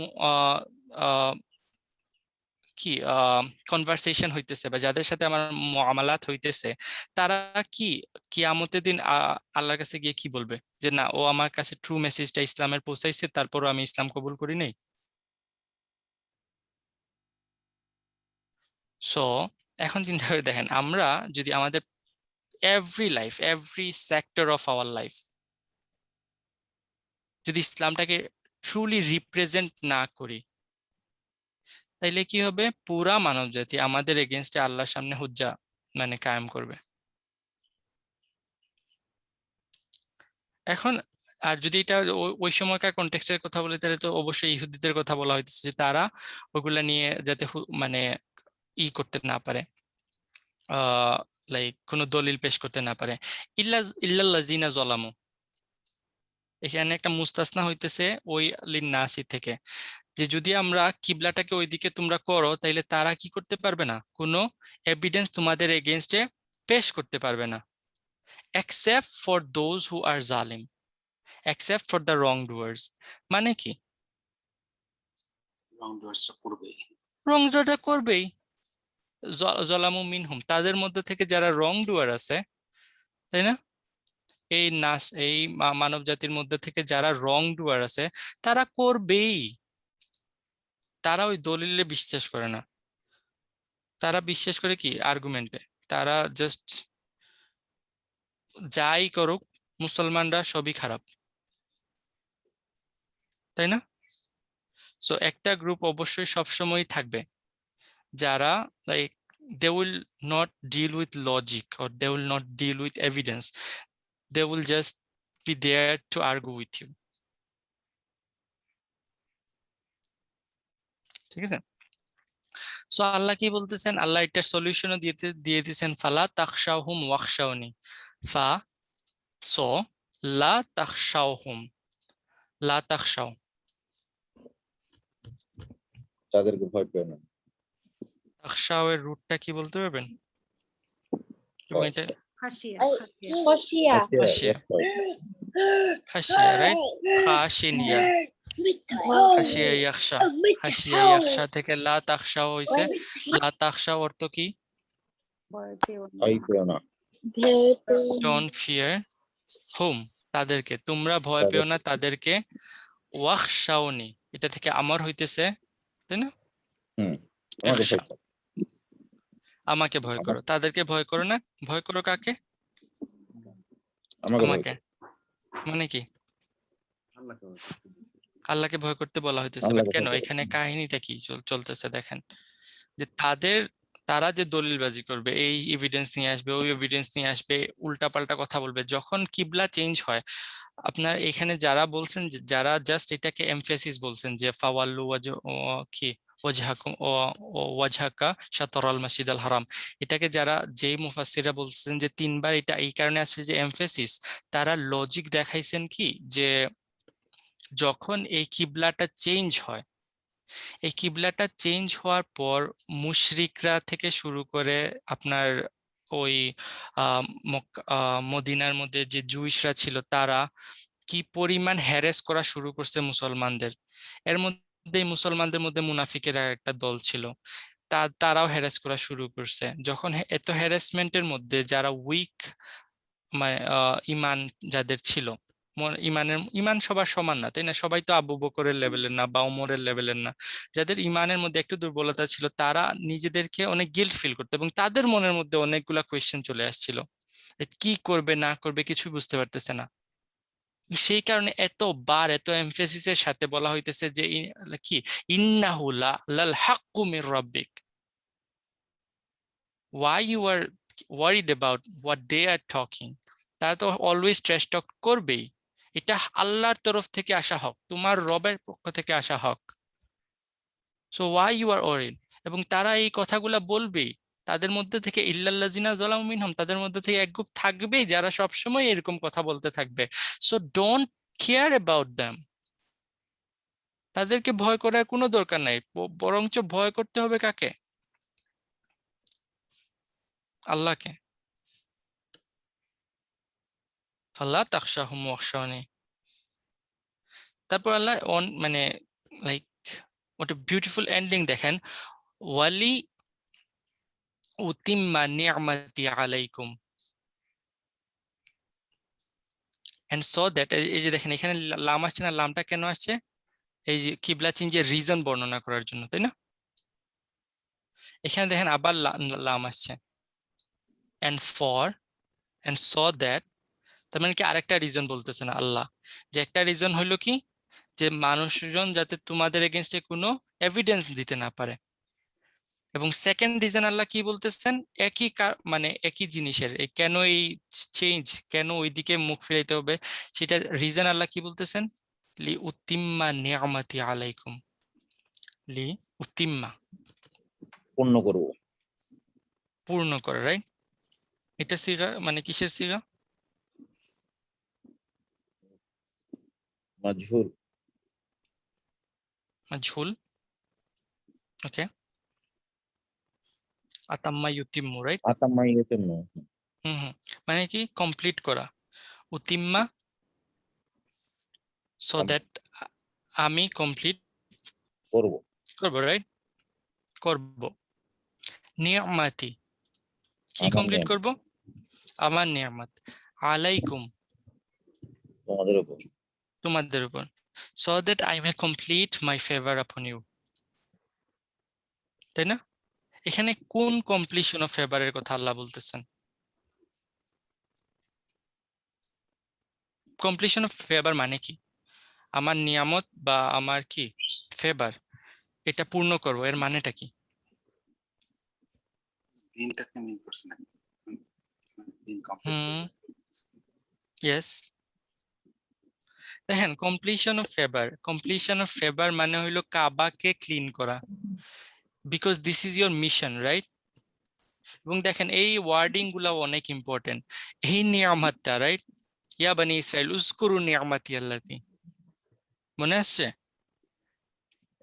কি কনভারসেশন হইতেছে বা যাদের সাথে আমার মুআমালাত হইতেছে, তারা কি কিয়ামতের দিন আল্লাহর কাছে গিয়ে কি বলবে? যে না, ও আমার কাছে ট্রু মেসেজটা ইসলামের পৌঁছাইছে, তারপরও আমি ইসলাম কবুল করি নাই। সো এখন চিন্তা করে দেখেন, আমরা যদি আমাদের every sector of our life যদি ইসলামটাকে ট্রুলি রিপ্রেজেন্ট না করি, তাইলে কি হবে? পুরা মানব জাতি আমাদের এগেনস্টে আল্লাহর সামনে হুজ্জা মানে কায়েম করবে। এখন আর যদি এটা ওই সময়কার কনটেক্সটের কথা বলি, তাহলে তো অবশ্যই ইহুদিদের কথা বলা হইতেছে যে তারা ওগুলা নিয়ে যাতে মানে করতে না পারে, লাইক কোনো দলিল পেশ করতে না পারে। ইল্লাল্লাযিনা যালামু, এখানে একটা মুস্তাসনা হইতেছে ওই লিন্নাসি থেকে, যে যদি আমরা কিবলাটাকে ওইদিকে তোমরা করো, তাইলে তারা কি করতে পারবে না, কোনো এভিডেন্স তোমাদের এগেইনস্টে পেশ করতে পারবে না, এক্সেপ্ট ফর দোজ হু আর জালিম, except for the wrong Dooars. মানে কি? রং ডুয়ারটা করবেই, জলামু মিনহুম, তাদের মধ্যে থেকে যারা রং ডুয়ার আছে, তাই না? এই মানব জাতির মধ্যে থেকে যারা রং ডুয়ার আছে তারা করবেই। তারা ওই দলিলে বিশ্বাস করে না, তারা বিশ্বাস করে কি আর্গুমেন্টে। তারা জাস্ট যাই করুক, মুসলমানরা সবই খারাপ, তাই না? সো একটা গ্রুপ অবশ্যই সবসময় থাকবে যারা like they will not deal with logic or they will not deal with evidence, they will just be there to argue with you, ঠিক আছে? সো আল্লাহ কি বলতেছেন? আল্লাহ একটা সলিউশনও দিয়ে দিয়েছেন, ফালা তাখশাউহুম ওয়াখশাউনি। ফা সো লা তাখশাউহুম, লা তাখশাউ, তাদেরকে ভয় পেও না। তাখশাউ এর রুটটা কি বলতে পারবেন? এবং এটা খাসিয়া খাসিয়া, খাসিয়া, খাসিয়া, রাইট? খাশিনিয়া, খাসিয়া ইয়াখশা, খাসিয়া ইয়াখশা থেকে লা তাখশাউ হইছে। লা তাখশাউ অর্থ কি? ভয় পেও না। ডোন্ট ফিয়ার হুম, তাদেরকে, তোমরা ভয় পেও না তাদেরকে। ওয়াখশাউনি, এটা থেকে আমার হইতেছে, তাই না? আমাকে ইখশা, ভয় করো। আমাকে ভয় করো, তাদেরকে ভয় করো না। ভয় করো কাকে? আমাকে ভয় আমাকে মানে কি আল্লাহকে ভয় করতে বলা হইতেছে, বাট আল্লাহকে কেন? ভয় করো। এখানে কাহিনীটা কি চলতেছে দেখেন, যে তারা যে দলিলবাজি করবে, এই এভিডেন্স নিয়ে আসবে, ওই এভিডেন্স নিয়ে আসবে, উল্টাপাল্টা কথা বলবে। যখন কিবলা চেঞ্জ হয়, আপনার এখানে যারা বলছেন, যারা জাস্ট এটাকে এমফেসিস বলছেন যে ফাওয়াল্লু কি ওয়াজহাকুম ও ওয়াজহাকা শাতরাল মাসজিদাল হারাম, এটাকে যারা যেই মুফাসসিররা বলছেন যে তিনবার, এটা এই কারণে আছে যে এমফেসিস, তারা লজিক দেখাইছেন কি যে যখন এই কিবলাটা চেঞ্জ হয়, এই কিবলাটা চেঞ্জ হওয়ার পর মুশরিকরা থেকে শুরু করে আপনার ওই মদিনার মধ্যে যে জুইশরা ছিল, তারা কি পরিমাণ হ্যারেস করা শুরু করছে মুসলমানদের। এর মধ্যে মুসলমানদের মধ্যে মুনাফিকেরা একটা দল ছিল, তারাও হ্যারেস করা শুরু করছে। যখন এত হ্যারাসমেন্টের মধ্যে যারা উইক, মানে ইমান যাদের ছিল, ইমান সবার সমান না, তাই না? সবাই তো আবু বকরের লেভেলের না বা ওমরের লেভেলের না। যাদের ইমানের মধ্যে একটু দুর্বলতা ছিল, তারা নিজেদেরকে অনেক গিল্ট ফিল করতো এবং তাদের মনের মধ্যে অনেকগুলা কোয়েশ্চেন চলে আসছিল, কি করবে না করবে কিছুই বুঝতে পারতেছে না। সেই কারণে এতবার এত এমফেসিসের সাথে বলা হইতেছে যে কি ইন্নাহু লাল হাক্কু Mir রাব্বিক। Why you are worried about what they are talking? তারা তো অলওয়েজ ট্র্যাশ টক করবেই। এটা আল্লাহর তরফ থেকে আসা হক, তোমার রবের পক্ষ থেকে আসা হক। So why you are worried? এবং তারা এই কথাগুলা বলবেই। তাদের মধ্যে থেকে ইল্লাল্লাযিনা যালামু মিনহুম, তাদের মধ্যে থেকে এক গ্রুপ থাকবেই যারা সবসময় এরকম কথা বলতে থাকবে। So don't care about them. তাদেরকে ভয় করার কোনো দরকার নাই, বরঞ্চ ভয় করতে হবে কাকে? আল্লাহকে। আল্লাহ তাখশাহুম ওয়াখশাউনি। তারপর আল্লাহ মানে like what a beautiful ending দেখেন, ওয়ালি উতিম্মা নি'মাতি আলাইকুম and so that, এই যে দেখেন এখানে লাম আসছে না, লামটা কেন আসছে? এই যে কিবলা চেঞ্জের রিজন বর্ণনা করার জন্য, তাই না? এখানে দেখেন আবার লাম আসছে, and for and so that, তার মানে কি আরেকটা রিজন বলতেছে না আল্লাহ, যে একটা রিজন হইলো কি, যে মানুষজন যাতে তোমাদের এগেইনস্টে কোনো এভিডেন্স দিতে না পারে। এবং সেকেন্ড রিজন আল্লাহ কি বলতেছেন, একই মানে একই জিনিসের কেন এই চেঞ্জ, কেন ওইদিকে মুখ ফিরাইতে হবে, সেটার রিজন আল্লাহ কি বলতেছেন, লি উতিম্মা নি'মাতি আলাইকুম। লি উতিম্মা, পূর্ণ করবো। পূর্ণ করে, রাইট? এটা সিগা, মানে কিসের সিগা? মাজহুল। ঝুল। ওকে, আতাম্মা ইউতিম্মু, রাইট? আতামাইয়াতে হুম, মানে কি কমপ্লিট করা। উতিম্মা, সো দ্যাট আমি কমপ্লিট করবো। করবো, রাইট? করব। নিয়ামাতি, কি আমার কমপ্লিট নিয়ামত করব? আমার নিয়ামত। আলাইকুম, তোমাদের উপর। তোমাদের উপর। So that I may complete my favour upon you, তাই না? এখানে কোন কমপ্লিশন অফ ফেভারের কথা আল্লাহ বলতেছেন? কমপ্লিশন অফ ফেভার মানে কি? আমার নিয়ামত বা আমার কি ফেভার, এটা পূর্ণ করবো, এর মানেটা কি? দিনটাকে মিন করছে না, দিন কমপ্লিট হুম, ইয়েস। দেখেন কমপ্লিশন অফ ফেভার মানে হইলো কাবাকে ক্লিন করা, because this is your mission, right? এবং দেখেন এই ওয়ার্ডিং গুলা অনেক ইম্পর্টেন্ট। এই নিয়ামতটা, রাইট? ইয়া বানি ইসরাইল উযকুরু নিয়ামাতি আল্লাতি, মনে আসছে?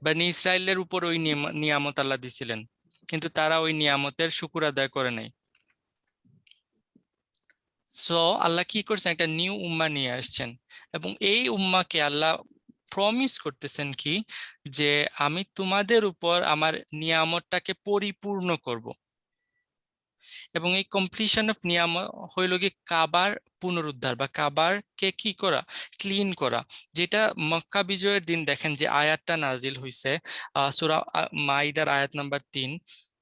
বানি ইসরাইলের উপর ওই নিয়ামত আল্লাহ দিছিলেন, কিন্তু তারা ওই নিয়ামতের শুকর আদায় করে নাই। সো আল্লাহ কি করছেন, একটা নিউ উম্মাহ নিয়ে আসছেন, এবং এই উম্মাহকে আল্লাহ প্রমিস করতেছেন কি, যে আমি তোমাদের উপর আমার নিয়ামতটাকে পরিপূর্ণ করব। এবং এই কমপ্লিশন অফ নিয়ামত হইল কি কাবার পুনরুদ্ধার বা কাবারকে কি করা, ক্লিন করা। যেটা মক্কা বিজয়ের দিন দেখেন যে আয়াতটা নাজিল হইছে, সূরা মাইদার আয়াত নাম্বার 3,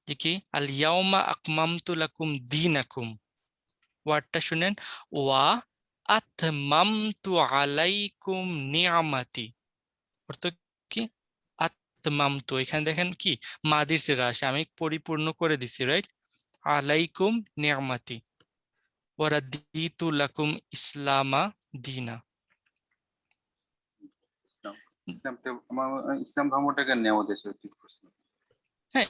যে কি আল ইয়াউমা আকমামতু লাকুম দীনাকুম। ওয়ার্ডটা শুনেন, ওয়া আতমামতু আলাইকুম নিয়ামাতি, অর্থ কি? আতমামতু, এখানে দেখেন কি মাদির সিগা আসে, আমি পরিপূর্ণ করে দিছি, রাইট? আলাইকুম নিয়ামাতি ওয়া রাদিতু লাকুম ইসলামা দীনা। ইসলাম ধর্মটাকে নেওয়া দেশে ঠিক করছে। হ্যাঁ,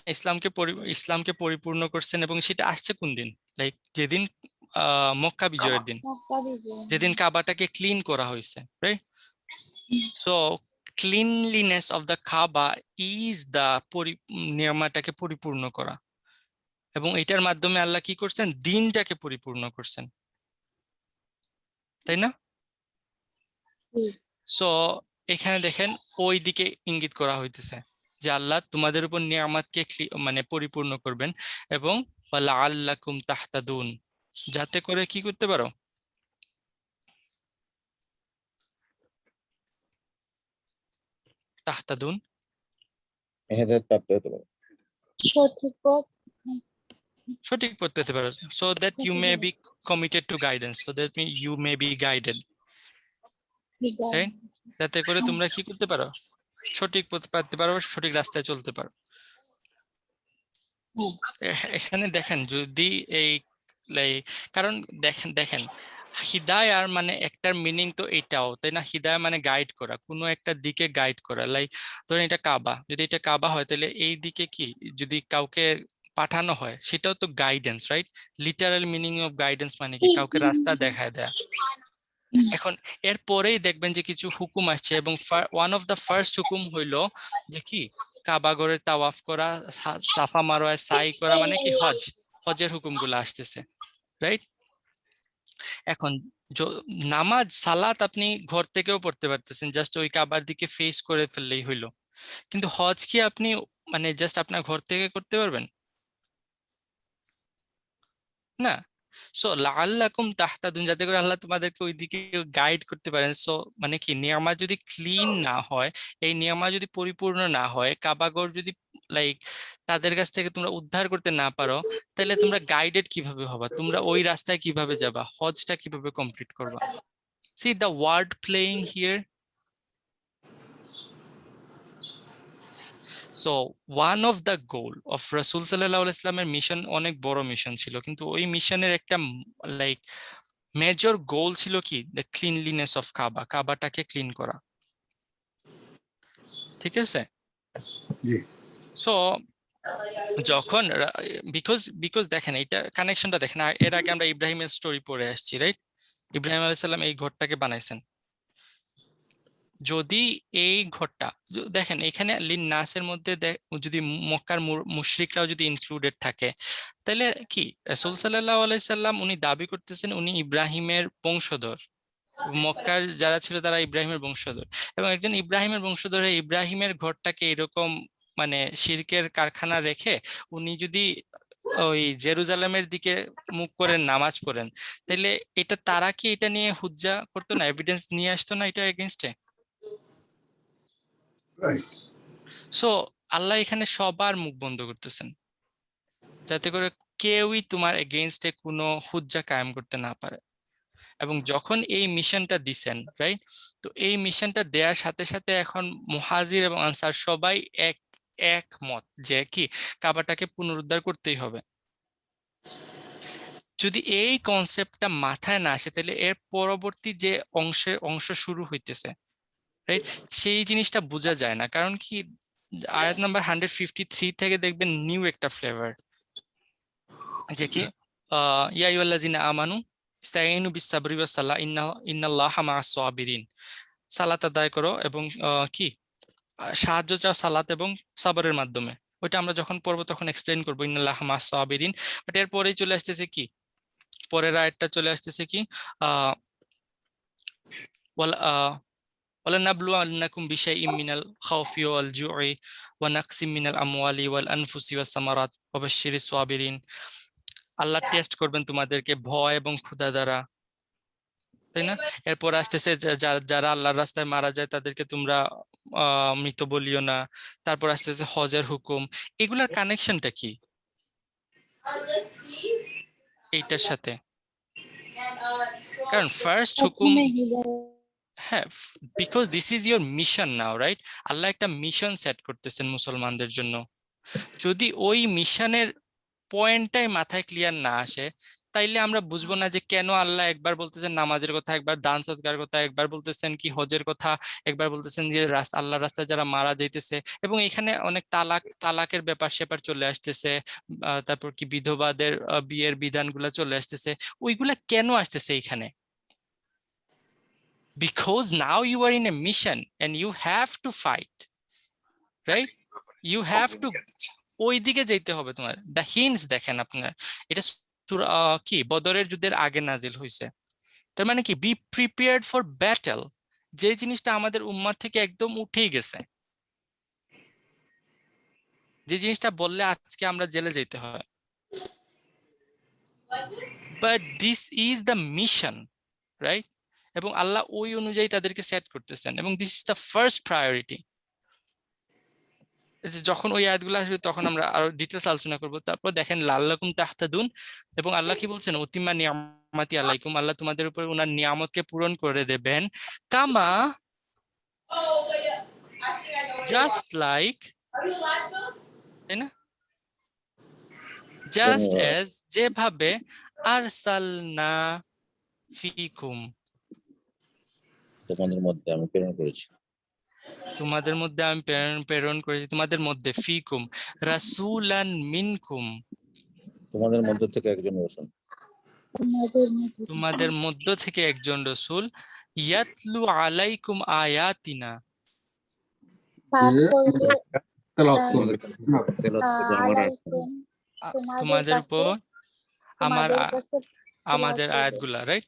ইসলামকে পরিপূর্ণ করছেন, এবং সেটা আসছে কোন দিন? লাইক যেদিন মক্কা বিজয়ের দিন, মক্কা বিজয়। যেদিন কাবাটাকে ক্লিন করা হয়েছে, right? So cleanliness of the Kaaba is the নিয়ামাটাকে পরিপূর্ণ করা, এবং এটার মাধ্যমে আল্লাহ কি করছেন? দিনটাকে পরিপূর্ণ করছেন, তাই না? হুম। সো এখানে দেখেন ওই দিকে ইঙ্গিত করা হইতেছে যে আল্লাহ তোমাদের উপর নিয়ামতকে মানে পরিপূর্ণ করবেন, এবং লাআল্লাকুম তাহতাদুন, যাতে করে কি করতে পারো? তাহতাদুন, হেদায়েত প্রাপ্ত হতে পারে। সঠিক পথ সঠিক পথ পেতে পারো, so that you may be committed to guidance, so that you may be guided, হৃদয়। রাইট? যাতে করে তোমরা কি করতে পারো? সঠিক পথ পেতে পারো, সঠিক রাস্তায় চলতে পারো। হুম। এখানে দেখেন যদি এই কারণ দেখেন হিদায়ার মানে একটার মিনিং তো এটাও, তাই না? হিদায়া মানে গাইড করা, কোনো একটা দিকে গাইড করা। লাইক ধরেন এটা কাবা, যদি এটা কাবা হয় তাহলে এই দিকে কি যদি কাউকে পাঠানো হয় সেটাও তো guidance, right? Literal meaning of guidance মানে কি? কাউকে রাস্তা দেখায় দেয়া। এখন এরপরেই দেখবেন যে কিছু হুকুম আসছে, এবং ওয়ান অফ দ্য ফার্স্ট হুকুম হইলো যে কি কাবা ঘরের তাওয়াফ করা, সাফা মারোয়ায় সাই করা, মানে কি হজের হুকুমগুলো আসতেছে, রাইট? এখন নামাজ সালাত আপনি ঘর থেকেও পড়তে পারতেছেন, জাস্ট ওই কাবার দিকে ফেস করে ফেললেই হইলো, কিন্তু হজ কি আপনি মানে জাস্ট আপনার ঘর থেকে করতে পারবেন? না। সো লাআল্লাকুম তাহতাদুন, যাতে করে আল্লাহ তোমাদেরকে ওইদিকে গাইড করতে পারেন। সো মানে কি নিয়ামা যদি ক্লিন না হয়, এই নিয়ামা যদি পরিপূর্ণ না হয়, কাবাগর যদি লাইক তাদের কাছ থেকে তোমরা উদ্ধার করতে না পারো, তাহলে তোমরা গাইডেড কিভাবে হবা? তোমরা ওই রাস্তায় কিভাবে যাবা? হজটা কিভাবে কমপ্লিট করবা? See the word playing here. So one of the goal of রাসূল সাল্লাল্লাহু আলাইহি ওয়াসাল্লামের মিশন অনেক বড় মিশন ছিল, কিন্তু ওই মিশনের একটা লাইক মেজর গোল ছিল কি? দ্য ক্লিনলিনেস অফ কাবাটাকে ক্লিন করা, ঠিক আছে? জি। সো যখন বিকজ দেখেন এটা কানেকশনটা দেখেন, এর আগে আমরা ইব্রাহিমের স্টোরি পড়ে আসছি, রাইট? ইব্রাহিম আলাইহিস সালাম এই ঘরটাকে বানাইছেন। যদি এই ঘরটা দেখেন এখানে লিন নাসের মধ্যে যদি মক্কার মুশরিকরাও যদি ইনক্লুডেড থাকে, তাহলে কি রাসূল সাল্লাল্লাহু আলাইহি সাল্লাম উনি দাবি করতেছেন উনি ইব্রাহিমের বংশধর, মক্কার যারা ছিল তারা ইব্রাহিমের বংশধর, এবং একজন ইব্রাহিমের বংশধর হয়ে ইব্রাহিমের ঘরটাকে এরকম মানে শিরকের কারখানা রেখে উনি যদি ওই জেরুজালেমের দিকে মুখ করে নামাজ পড়েন, তাহলে এটা তারা কি এটা নিয়ে হুজ্জা করতো না? এভিডেন্স নিয়ে আসতো না এটা এগেইনস্টে? রাইট। সো আল্লাহ এখানে সবার মুখ বন্ধ করতেছেন, যাতে করে কেউই তোমার এগেইনস্টে কোনো হুজ্জা কায়েম করতে না পারে। এবং যখন এই মিশনটা দিছেন, রাইট, তো এই মিশনটা দেওয়ার সাথে সাথে এখন মুহাজির এবং আনসার সবাই একমত যে কি কাবাটাকে পুনরুদ্ধার করতেই হবে। যদি এই কনসেপ্টটা মাথায় না আসে, তাহলে এর পরবর্তী যে অংশ শুরু হইতেছে, রাইট, সেই জিনিসটা বোঝা যায় না। কারণ কি আয়াত নাম্বার 153 থেকে দেখবেন নিউ একটা ফ্লেভার, যে কি ইয়া আইয়ুহাল্লাযিনা আমানু ইস্তাঈনু বিস-সাবরি ওয়াস-সালাহ ইন্নাল্লাহা মা'আস সাবিরিন। সালাত আদায় করো এবং কি সাহায্য চাও সালাত এবং সাবরের মাধ্যমে। ওইটা আমরা যখন পড়বো তখন এক্সপ্লেইন করবো ইন্নাল্লাহা মা'আস সাবিরিন। বাট এরপরেই চলে আসতেছে কি, পরের আয়াতটা চলে আসতেছে কি আহ ওয়ালানাবলুওয়ান্নাকুম বিশাইইম মিনাল খাউফি ওয়াল জুই ওয়া নাকসিম মিনাল আমওয়ালি ওয়াল আনফুসি ওয়াস সামারাত ওয়া বাশশিরিস সাবিরিন। আল্লাহ টেস্ট করবেন তোমাদেরকে ভয় এবং ক্ষুধা দ্বারা, তাই না? এরপর আসতেছে যারা আল্লাহর রাস্তায় মারা যায় তাদেরকে তোমরা মৃত বলিও না। তারপর আসতেছে হজের হুকুম। এগুলার কানেকশনটা কি এইটার সাথে? কারণ ফার্স্ট হুকুম, প্রথমে হৃদয় হ্যাঁ, because this is your mission now, right? আল্লাহ একটা মিশন সেট করতেছেন মুসলমানদের জন্য। যদি ওই মিশনের পয়েন্টটাই মাথায় ক্লিয়ার না আসে, তাইলে আমরা বুঝবো না যে কেন আল্লাহ একবার বলতেছেন নামাজের কথা, একবার দান সদকার কথা, একবার বলতেছেন কি হজের কথা, একবার বলতেছেন যে আল্লাহর রাস্তায় যারা মারা যাইতেছে, এবং এখানে অনেক তালাকের ব্যাপার স্যাপার চলে আসতেছে, তারপর কি বিধবাদের বিয়ের বিধানগুলা চলে আসতেছে। ওইগুলা কেন আসতেছে এখানে? Because now you are in a mission and you have to fight, right? You have to, ওই দিকে যেতে হবে তোমার। দ্য হিন্টস দেখেন আপনার, এটা কি বদরের যুদ্ধের আগে নাজিল হয়েছে। তার মানে কি, বি প্রিপেয়ার্ড ফর ব্যাটেল, যে জিনিসটা আমাদের উম্মাহ থেকে একদম উঠেই গেছে, যে জিনিসটা বললে আজকে আমরা জেলে যেতে হয়। But this is the mission, right? এবং আল্লাহ ওই অনুযায়ী তাদেরকে সেট করতেছেন, এবং this is the first priority. যখন ওই আয়াতগুলো আসবে তখন আমরা আরো ডিটেলস আলোচনা করব। তারপর দেখেন লাল্লাকুম তাহতাদুন, এবং আল্লাহ কি বলছেন, অতিমা নিয়ামাতি আলাইকুম, আল্লাহ তোমাদের উপর ওনার নিয়ামতকে পূরণ করে দেবেন, কামা, জাস্ট লাইক, তাই না? জাস্ট এজ, যেভাবে, আরসালনা ফিকুম, তোমাদের মধ্যে আমি প্রেরণ করেছি, তোমাদের মধ্যে আমি প্রেরণ করেছি, তোমাদের মধ্যে, ফিকুম রাসূলান মিনকুম, তোমাদের মধ্য থেকে একজন রসুল, তোমাদের মধ্যে তোমাদের মধ্য থেকে একজন রসূল, ইয়াতলু আলাইকুম আয়াতিনা, পাঠ করবে তেলাওয়াত আহ, করবে। তেলাওয়াত করবে আমার আয়াত। আলাইকুম তোমাদের উপর আমার তোমাদের কাছে আমাদের করবে। আয়াতগুলা, রাইট?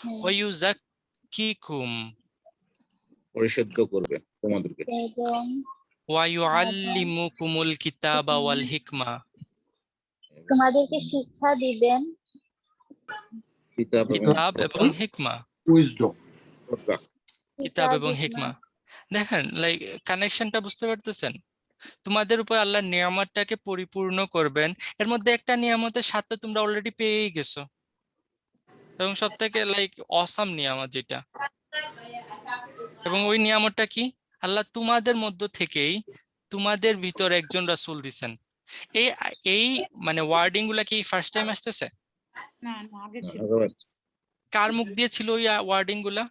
হ্যাঁ, ওয়ায়ুযাক্কিকুম পরিশুদ্ধ করবে তোমাদেরকে, এবং ওয়ায়ুআল্লিমুকুমুল কিতাবা ওয়াল হিকমা, তোমাদেরকে শিক্ষা দিবেন কিতাব এবং কিতাব এবং হিকমা, উইজডম। প্রজ্ঞা। কিতাব এবং হিকমা। দেখেন, লাইক কানেকশনটা বুঝতে পারতেছেন? তোমাদের উপর আল্লাহ নিয়ামতটাকে পরিপূর্ণ করবেন, এর মধ্যে একটা নিয়ামতের সাথে তোমরা অলরেডি পেয়েই গেছো, এবং সব থেকে লাইক অসাম নিয়ামত যেটা, এবং ওই নিয়ামতটা কি, আল্লাহ তোমাদের মধ্য থেকেই তোমাদের ভিতর একজন রাসূল দিছেন। এই এই মানে ওয়ার্ডিং গুলা কি ফার্স্ট টাইম আসতেছে? না না আগে ছিল আগেবার কার মুখ দিয়ে ছিল ওই ওয়ার্ডিং গুলা?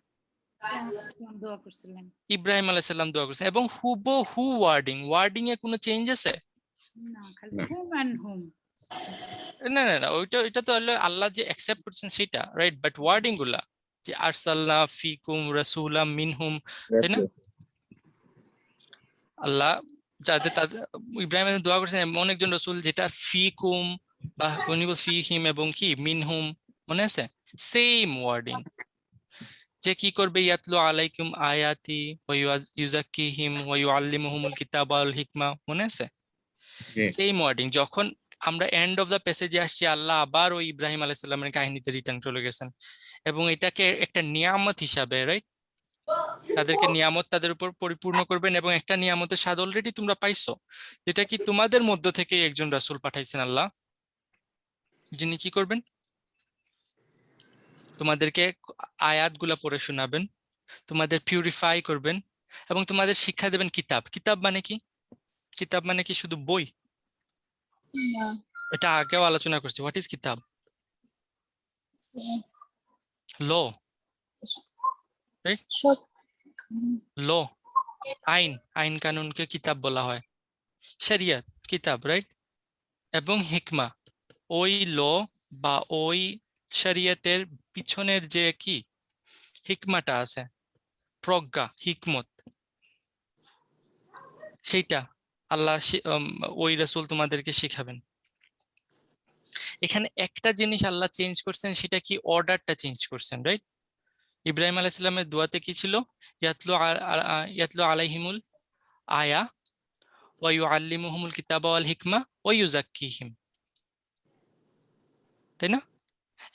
ইসলাম দোয়া করছিলেন। ইব্রাহিম আলাইহিস সালাম দোয়া করেছেন, এবং হুবহু ওয়ার্ডিং এ কোনো চেঞ্জ আছে? না খালি না। হুম এন্ড হুম। না না না, ওইটা তো হলো আল্লাহ যে অ্যাকসেপ্ট করছেন সেটা, রাইট? বাট ওয়ার্ডিং গুলা, যে আরসালনা ফিকুম রাসূলাম মিনহুম, তাই না? আল্লাহ যাদের তাদের ইব্রাহিম আলাইহিস দোয়া করেছেন এমন একজন রাসূল যেটা ফিকুম, বা উনি বল ফিহিম এবং কি মিনহুম, মনে আছে? সেম ওয়ার্ডিং, যে কি করবে, ইয়াতলু আলাইকুম আয়াতি ওয়া ইউযাক্কিহিম ওয়া ইউআল্লিমুহুমুল কিতাবা ওয়াল হিকমা, মনে আছে? জি। Same wording. যখন আমরা এন্ড অফ দ্য প্যাসেজে আসছি, আল্লাহ আবার ওই ইব্রাহিম আলাইহিস সালামের কাহিনীতে রিটার্ন চলে গেছেন, এবং এটাকে একটা নিয়ামত হিসাবে, রাইট? তাদেরকে নিয়ামত তাদের উপর পরিপূর্ণ করবেন, এবং একটা নিয়ামতের স্বাদ অলরেডি তোমরা পাইছো, যেটা কি তোমাদের মধ্য থেকে একজন রাসূল পাঠাইছেন আল্লাহ, যিনি কি করবেন, তোমাদেরকে আয়াতগুলা পড়ে শোনাবেন, তোমাদের পিউরিফাই করবেন, এবং তোমাদের শিক্ষা দেবেন কিতাব। কিতাব মানে কি? কিতাব মানে কি শুধু বই? না, এটা আগেও আলোচনা করছি। হোয়াট ইজ কিতাব? ল, রাইট? সব ল, আইন কানুনকে কিতাব বলা হয়। শরিয়ত কিতাব, রাইট? এবং হিকমা, ওই ল বা ওই শরিয়তের পিছনের যে কি হিকমাটা আছে, প্রজ্ঞা, হিকমত, সেইটা আল্লাহ ওই রাসূল তোমাদেরকে শিখাবেন। এখানে একটা জিনিস আল্লাহ চেঞ্জ করছেন, সেটা কি, অর্ডারটা চেঞ্জ করছেন, রাইট? ইব্রাহিম আলাইহিস সালামের দোয়াতে কি ছিল? ইয়াতলু আলাইহিমুল আয়া ওয়া ইউআল্লিমুহুমুল কিতাবা ওয়াল হিকমা ওয়া ইউযাক্কিহিম, তাই না?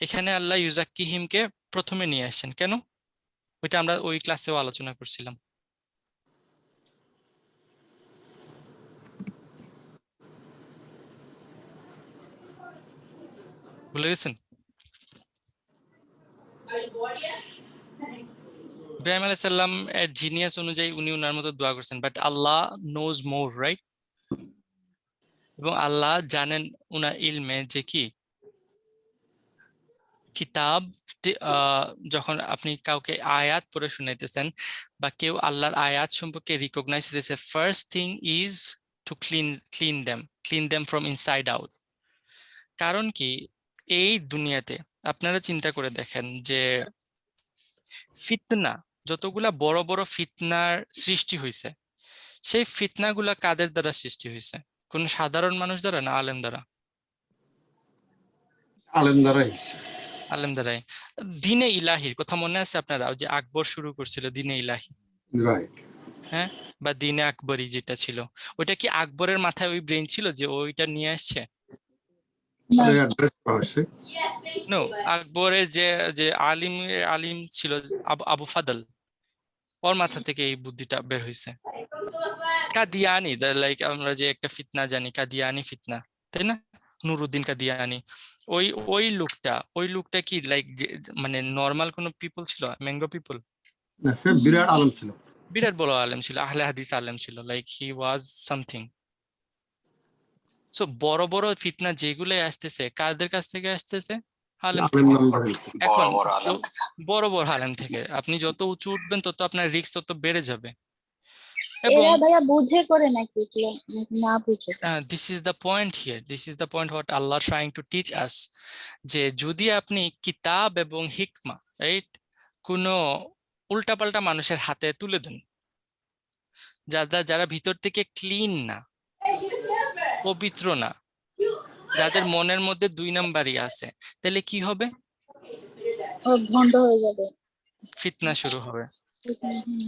এখানে আল্লাহ ইউযাক্কিহিমকে প্রথমে নিয়ে আসছেন কেন? ওইটা আমরা ওই ক্লাসেও আলোচনা করছিলাম। ভুলে গেছেন? ইব্রাহিম আলাইহিস সালাম এর জিনিয়াস অনুযায়ী উনি উনার মতো দোয়া করছেন, বাট আল্লাহ নোজ মোর, রাইট? এবং আল্লাহ জানেন উনার ইলমে যে কি কিতাব যখন আপনি কাউকে আয়াত পড়ে শুনাইতেছেন বা কেউ আল্লাহর আয়াত সম্পর্কে রিকগনাইজ দিতেছে, first thing is to clean them from inside out. কারণ কি, এই দুনিয়াতে আপনারা চিন্তা করে দেখেন যে ফিতনা, যতগুলা বড় বড় ফিতনার সৃষ্টি হয়েছে, সেই ফিতনাগুলা কাদের দ্বারা সৃষ্টি হয়েছে? কোন সাধারণ মানুষ দ্বারা না আলেম দ্বারা? আলেম দ্বারাই। আলেম দ্বারাই। দিনে ইলাহির কথা মনে আছে আপনারা, ওই যে আকবর শুরু করছিল দিনে ইলাহি, রাইট। হ্যাঁ, বা দিনে আকবরী যেটা ছিল, ওইটা কি আকবরের মাথায় ওই ব্রেন ছিল যে ওইটা নিয়ে আসছে? না, অ্যাড্রেস করা হয়েছে। নো, আকবরের যে যে আলিম ছিল আবু ফাদল, ওর মাথা থেকে এই বুদ্ধিটা বের হয়েছে। কাদিয়ানি, লাইক আমরা যে একটা ফিতনা জানি, কাদিয়ানি ফিতনা, তাই না? নুরুদ্দিন কাদিয়ানি, ওই ওই লোকটা কি লাইক মানে নর্মাল কোন পিপল ছিল, ম্যাঙ্গো পিপল? না, সে বিরাট আলেম ছিল। বিরাট বড় আলেম ছিল, আহলে হাদিস আলেম ছিল, like he was something. So বড় বড় ফিতনা যেগুলো আসতেছে কাদের কাছ থেকে আসতেছে? আলেম আলেম থেকে। নাম্বারে। এখন বড় আলেম বড় বড় আলেম থেকে আপনি যত উঁচু উঠবেন তত আপনার রিস্ক তত বেড়ে যাবে। এবং এরা ভাইয়া বুঝে করে নাকি না বুঝে? This is the point here, this is the point what Allah trying to teach us, যে যদি আপনি কিতাব এবং হিকমা, রাইট, কোনো উল্টাপাল্টা মানুষের হাতে তুলে দেন, যারা ভিতর থেকে ক্লিন না, পবিত্র না, যাদের মনের মধ্যে 2 নাম্বারই আছে, তাহলে কি হবে? ও ভন্ড হয়ে যাবে। ফিতনা শুরু হবে। হুম,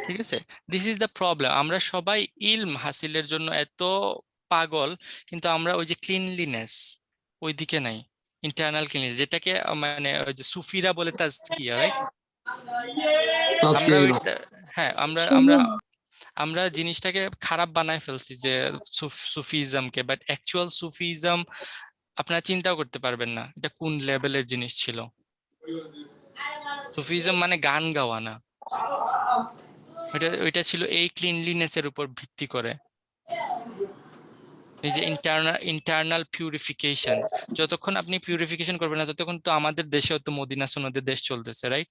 ঠিক আছে, দিস ইজ দ্য প্রবলেম। আমরা সবাই ইলম হাসিলের জন্য এত পাগল, কিন্তু আমরা ওই যে ক্লিনলিনেস ওই দিকে নাই, ইন্টারনাল ক্লিনলিনেস, যেটাকে মানে ওই যে সুফিরা বলে তাজকিয়া, রাইট? আমরা হ্যাঁ, আমরা আমরা শুনুন, আমরা জিনিসটাকে খারাপ বানায় ফেলছি যে সুফিজমকে, বাট অ্যাকচুয়াল সুফিজম আপনারা চিন্তাও করতে পারবেন না এটা কোন লেভেলের জিনিস ছিল। সুফিজম মানে গান গাওয়া না, ওইটা ছিল এই ক্লিনলিনেস এর উপর ভিত্তি করে, এই যে ইন্টারনাল পিউরিফিকেশন। যতক্ষণ আপনি পিউরিফিকেশন করবেন না, ততক্ষণ তো আমাদের দেশেও তো মদিনা সনদের দেশ চলতেছে, রাইট?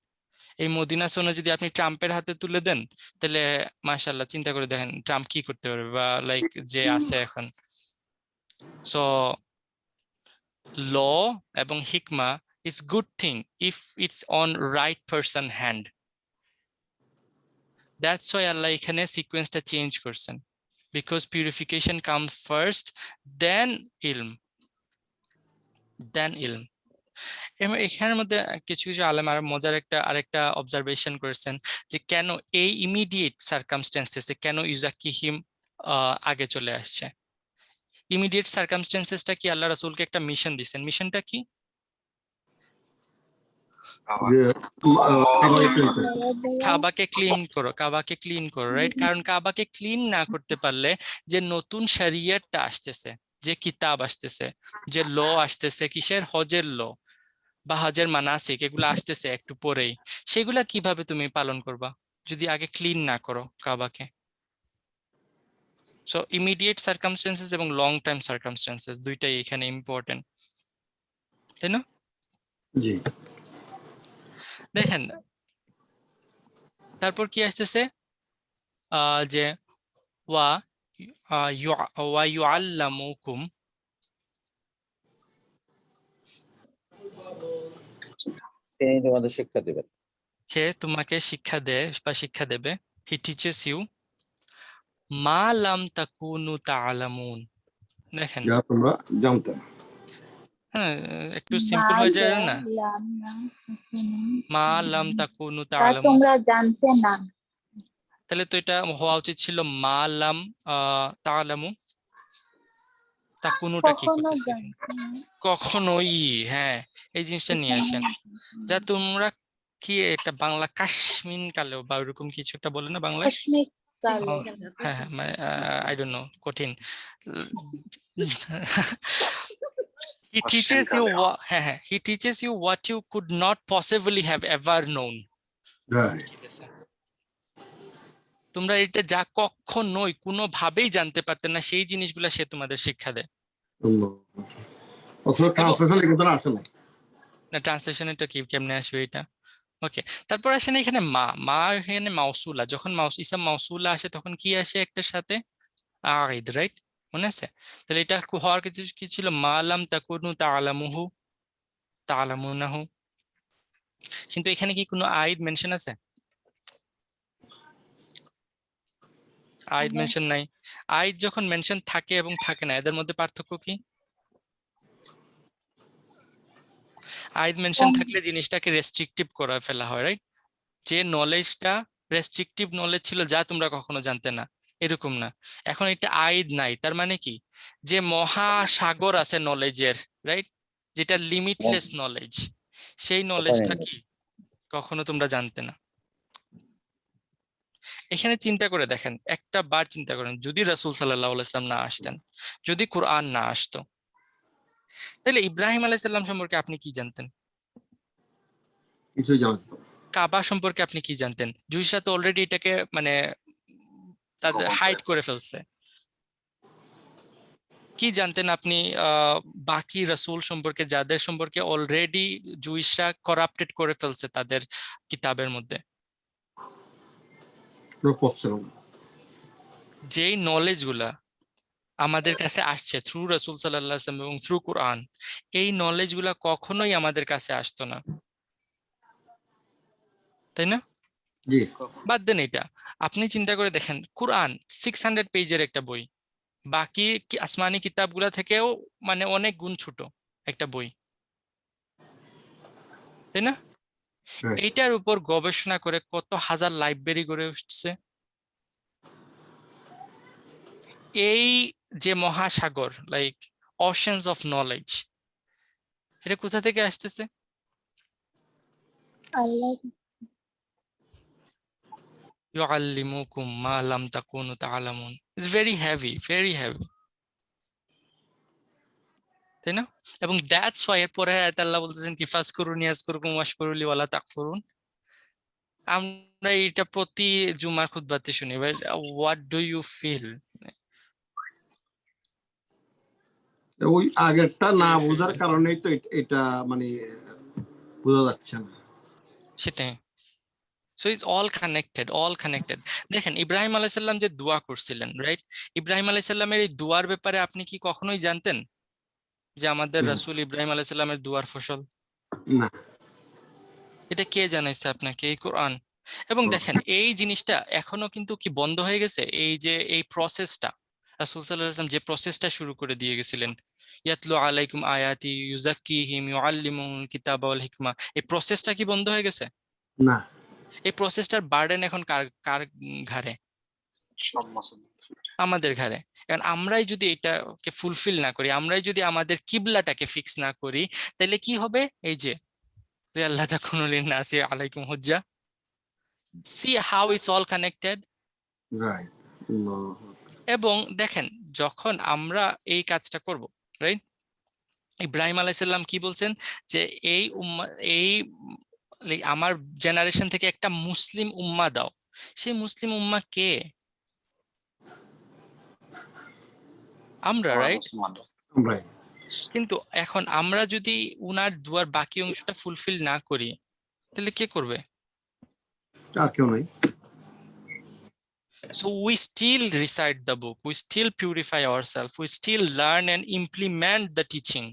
এই মদিনা সনদ যদি আপনি ট্রাম্পের হাতে তুলে দেন, তাহলে মাশাআল্লাহ চিন্তা করে দেখেন ট্রাম্প কি করতে পারবে, বা লাইক যে আছে এখন। সো ল এবং হিকমা is good thing if it's on right person hand. That's why আল্লাহ এখানে সিকোয়েন্সটা চেঞ্জ করছেন, because purification comes first, then ইলম, দেন ইলম। এখানের মধ্যে কিছু কিছু আলেম আর মজার আরেকটা অবজারভেশন করেছেন, যে কেন এই ইমিডিয়েট সার্কামস্টেন্সেসে কেন ইউজাকিহিম আগে চলে আসছে। ইমিডিয়েট সার্কামস্টেন্সেসটা কি, আল্লাহ রাসূলকে একটা মিশন দিয়েছেন। মিশনটা কি? কাবাকে ক্লিন করো, কাবাকে ক্লিন করো, রাইট? কারণ কাবাকে ক্লিন না করতে পারলে যে নতুন শরিয়তটা আসতেছে, যে কিতাব আসতেছে, যে ল আসতেছে, কিসের? হজের ল বা হজের মানাসিক, এগুলো আসতেছে একটু পরেই, সেগুলা কিভাবে তুমি পালন করবা যদি আগে ক্লিন না করো কাবাকে? সো ইমিডিয়েট সার্কামস্টেন্সেস এবং লং টাইম সার্কামস্টেন্সেস দুইটাই এখানে ইম্পর্টেন্ট, তাই না? জি। দেখেন তারপর কি আসতেছে, যে ওয়া ইউআল্লামুকুম, তিনি তোমাদের শিক্ষা দিবেন। সে তোমাকে শিক্ষা দেয় বা শিক্ষা দেবে। হি টিচেস ইউ মা লাম তাকুনু তা'লামুন। দেখেন, যা তোমরা জানতে না। হ্যাঁ, একটু সিম্পল হয়ে যায় না? মা লাম তাকুনু তা তা'লামুন, তোমরা জানতে না। তাহলে তো এটা হওয়া উচিত ছিল মা লাম তা'লামু। তাকুনুটা কি কখনো করতেছে এখানে? জানতে না। কখনোই, হ্যাঁ, এই জিনিসটা নিয়ে আসেন, যা তোমরা কি এটা বাংলা কাশ্মীর কালেও বা ওরকম কিছু একটা বলে না বাংলায়? কসমিক কালে। হ্যাঁ হ্যাঁ, মানে আই ডোন্ট নো, কঠিন। He teaches you what, he teaches you what you could not possibly have ever known. Right. তোমরা এটা যা কখনোই কোনোভাবেই জানতে পারতে না সেই জিনিসগুলা সে তোমাদের শিক্ষা দেয়। অথচ ট্রান্সলেশন লিখে তারা আসে না। না ট্রান্সলেশন এটা কি কেমনে আসবে এটা? ওকে, তারপর আসেন এখানে মা, মা এখানে মাউসুলা, যখন ইসম মাউসুলা আসে তখন কি আসে একটার সাথে? আইদ, রাইট? মনে আছে? তাহলে এটা হওয়ার কিছু কি ছিল? মা লাম তাকুনু তাআলামুহু তাআলামুনাহু। কিন্তু এখানে কি কোনো আইদ মেনশন আছে? আইদ মেনশন নাই। আইদ যখন মেনশন থাকে এবং থাকে না, এদের মধ্যে পার্থক্য কি? আইদ মেনশন থাকলে জিনিসটাকে রেস্ট্রিকটিভ করে ফেলা হয়, রাইট? যে নলেজটা রেস্ট্রিকটিভ নলেজ ছিল যা তোমরা কখনো জানতে না, এরকম না। এখন এটা আইদ নাই, তার মানে কি? যে মহাসাগর আছে নলেজের, রাইট? যেটা লিমিটলেস নলেজ, সেই নলেজটা কি কখনো তোমরা জানতে না। এখানে চিন্তা করে দেখেন, একটা বার চিন্তা করেন, যদি রাসূল সাল্লাল্লাহু আলাইহি ওয়াসাল্লাম না আসতেন, যদি কোরআন না আসতো, তাহলে ইব্রাহিম আলাইহিস সালাম সম্পর্কে আপনি কি জানতেন? কিছুই জানা যেত না। কাবা সম্পর্কে আপনি কি জানতেন? জুইশরা তো অলরেডি এটাকে মানে তাদের হাইড করে ফেলছে। কি জানতেন আপনি বাকি রাসূল সম্পর্কে, যাদের সম্পর্কে অলরেডি জুইশরা করাপ্টেড করে ফেলছে তাদের কিতাবের মধ্যে? কোনো পথ ছিল না। যেই নলেজ গুলা আমাদের কাছে আসছে থ্রু রাসূল সাল্লাল্লাহু আলাইহি ওয়াসাল্লাম এবং থ্রু কোরআন, এই নলেজ গুলা কখনোই আমাদের কাছে আসতো না, তাই না? জি, বাদ দেন এটা, আপনি চিন্তা করে দেখেন, কোরআন 600 পেজের একটা বই, বাকি আসমানি কিতাবগুলা থেকেও মানে অনেক গুণ ছোট একটা বই, তাই না? right. এইটার উপর গবেষণা করে কত হাজার লাইব্রেরি গড়ে উঠছে। এই যে মহাসাগর, লাইক অশেন্স অফ নলেজ, এটা কোথা থেকে আসতেছে? আল্লাহ ইউআল্লিমুকুম মা লাম তাকুনু তাআলামুন। It's very heavy, very heavy, তাই না? এবং দ্যাটস ওয়াই এর পরে আয়াতে আল্লাহ বলতেছেন কি ফাজকুরুনি আযকুরকুম ওয়াশকুরুলি ওয়ালা তাকফুরুন। আমরা এটা প্রতি জুমার খুতবাতে শুনি, but what do you feel? ওই আগেরটা না বোঝার কারণেই তো এটা মানে বোঝা যাচ্ছে না। সেটাই। So it's all connected, all connected. দেখেন ইব্রাহিম আলাইহিস সালাম যে দোয়া করছিলেন, রাইট? ইব্রাহিম আলাইহিস সালামের এই দোয়ার ব্যাপারে আপনি কি কখনোই জানতেন যে আমাদের হুম। রাসূল ইব্রাহিম আলাইহিস সালামের দোয়ার ফসল? না। এটা কে জানাইছে আপনাকে? এই কোরআন। এবং দেখেন এই জিনিসটা এখনো কিন্তু কি বন্ধ হয়ে গেছে? এই যে এই প্রসেসটা রাসূল সাল্লাল্লাহু আলাইহি ওয়াসাল্লাম যে প্রসেসটা শুরু করে দিয়ে গেছিলেন, ইয়াতলু আলাইকুম আয়াতি ইউযাক্কিহিম ইউআল্লিমুহুল কিতাবা ওয়াল হিকমা, এই প্রসেসটা কি বন্ধ হয়ে গেছে? না। এই প্রসেসটার বার্ডেন এখন কার কার ঘাড়ে? সব মুসলমান। আমাদের ঘাড়ে। কারণ আমরাই যদি এটাকে ফুলফিল না করি, আমরাই যদি আমাদের কিবলাটাকে ফিক্স না করি, তাহলে কি হবে? এই যে আল্লাহ তাকুনু লিন-নাসি আলাইকুম হুজ্জা, see how it's all connected. Right. এবং দেখেন যখন আমরা এই কাজটা করব, রাইট? ইব্রাহিম আলাইহিস সালাম কি বলছেন যে এই এই আমার জেনারেশন থেকে একটা মুসলিম উম্মাহ দাও। সেই মুসলিম উম্মাহ কে? আমরা, রাইট? মুসলমানরা। আমরাই। কিন্তু এখন আমরা যদি উনার দুয়ার বাকি অংশটা ফুলফিল না করি, তাহলে কে করবে? আর কেউ নাই। So we still recite the book, we still purify ourselves, we still learn and implement the teaching.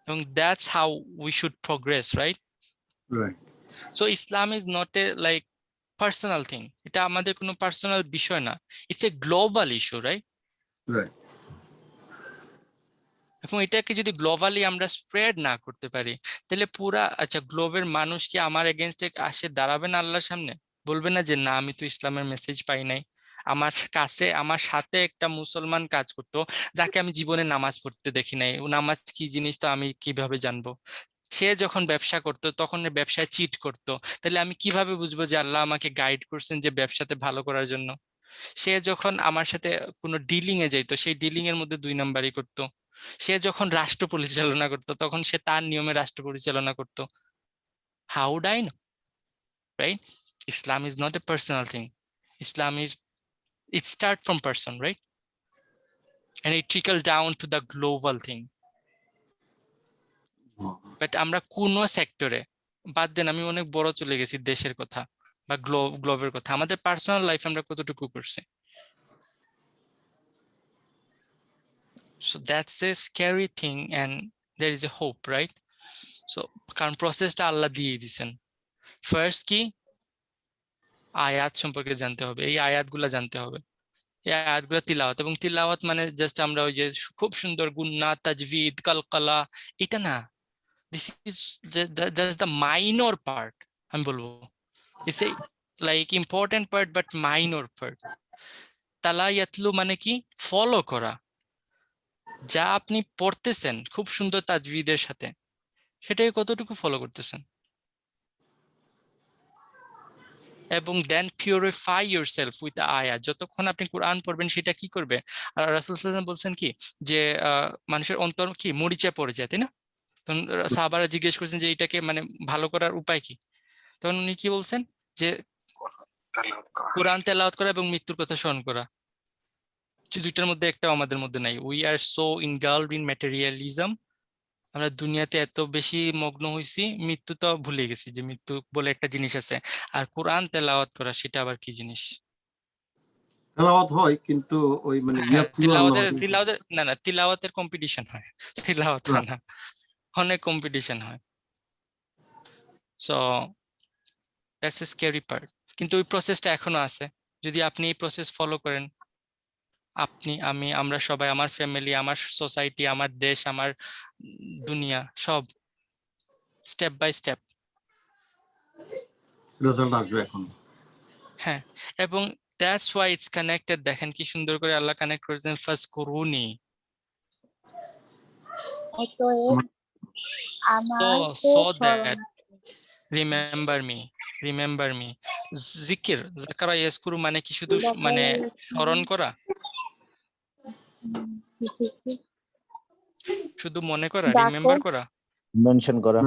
And that's how we should progress, right? Right. So Islam is not a like personal thing. এটা আমাদের কোনো personal বিষয় না, it's a global issue, right? Right. এবং এটাকে যদি globally আমরা spread না করতে পারি, তাহলে পুরা আচ্ছা গ্লোবের মানুষ কি আমার এগেইনস্টে আসে দাঁড়াবে না আল্লাহর সামনে? বলবে না যে না আমি তো ইসলামের মেসেজ পাই নাই? আমার কাছে আমার সাথে একটা মুসলমান কাজ করতো যাকে আমি জীবনে নামাজ পড়তে দেখি নাই, ও নামাজ কি জিনিস তো আমি কিভাবে জানবো? সে যখন ব্যবসা করতো তখন ব্যবসায় চিট করতো, তাহলে আমি কিভাবে বুঝবো যে আল্লাহ আমাকে গাইড করছেন যে ব্যবসাতে ভালো করার জন্য? সে যখন আমার সাথে কোনো ডিলিং এ যাইতো, সেই ডিলিং এর মধ্যে 2 নাম্বারই করতো। সে যখন রাষ্ট্র পরিচালনা করতো তখন সে তার নিয়মে রাষ্ট্র পরিচালনা করতো। How would I know, right? Islam is not a personal thing. Islam is, it start from person, right? And it trickle down to the global thing. But আমরা কোন সেক্টরে, বাদ দেন আমি অনেক বড় চলে গেছি দেশের কথা বা গ্লোবের কথা, আমাদের পার্সোনাল লাইফ আমরা কতটুকু করছি? So that's a scary thing and there is a hope, right? So কারণ প্রসেসটা আল্লাহ দিয়ে দিয়েছেন। ফার্স্ট কি, আয়াত সম্পর্কে জানতে হবে, এই আয়াতগুলা জানতে হবে, এই আয়াতগুলা তিলাওয়াত। এবং তিলাওয়াত মানে জাস্ট আমরা ওই যে খুব সুন্দর গুন্না, তাজভিদ, কালকালা, এটা না। This is that's the minor part. আমি বলবো it's a like important part but minor part. তালা ইয়াতলু মানে কি, ফলো করা, যা আপনি পড়তেছেন খুব সুন্দর তাজভিদের সাথে, সেটাকে কতটুকু ফলো করতেছেন। এবং দেন পিউরিফাই ইউরসেলফ উইথ আয়াত। যতক্ষণ আপনি কোরআন পড়বেন সেটা কি করবে, আর রাসূল সাল্লাল্লাহু আলাইহি ওয়াসাল্লাম বলছেন কি যে মানুষের অন্তর কি মরিচা পড়ে যায়, তাই না? তখন সাহাবারা জিজ্ঞেস করছেন যে এটাকে মানে ভালো করার উপায় কি, তখন উনি কি বলছেন যে তেলাওয়াত করা। কোরআন তেলাওয়াত করা এবং মৃত্যুর কথা স্মরণ করা। দুইটার মধ্যে একটাও আমাদের মধ্যে নাই। We are so involved in materialism, আমরা দুনিয়াতে এত বেশি মগ্ন হইছি, মৃত্যু তো ভুলে গেছি যে মৃত্যু বলে একটা জিনিস আছে। আর কোরআন তেলাওয়াত করা সেটা আবার কি জিনিস? তেলাওয়াত হয় কিন্তু ওই মানে হ্যাঁ, তিলাওয়াতের না না, তিলাওয়াতের কম্পিটিশন হয়, তিলাওয়াত হয় না, অনেক কম্পিটিশন হয়। So that's a scary part. কিন্তু ওই প্রসেসটা এখনো আছে। যদি আপনি এই প্রসেস ফলো করেন, আপনি, আমি, আমরা সবাই, আমার ফ্যামিলি, আমার সোসাইটি, আমার দেশ, আমার দুনিয়া, সব স্টেপ বাই স্টেপ। রেজাল্ট আসবে এখন। হ্যাঁ, এবং দ্যাটস ওয়াই ইটস কানেক্টেড। দেখেন কি সুন্দর করে আল্লাহ কানেক্ট করেছেন, ফাজকুরুনি। অতএব আমাকে so স্মরণ that remember me, remember me. জিকির, যাকারা ইয়াজকুরু মানে কি শুধু মানে স্মরণ করা, শুধু মনে করা, ডাকো। রিমেম্বার করা, মেনশন করা।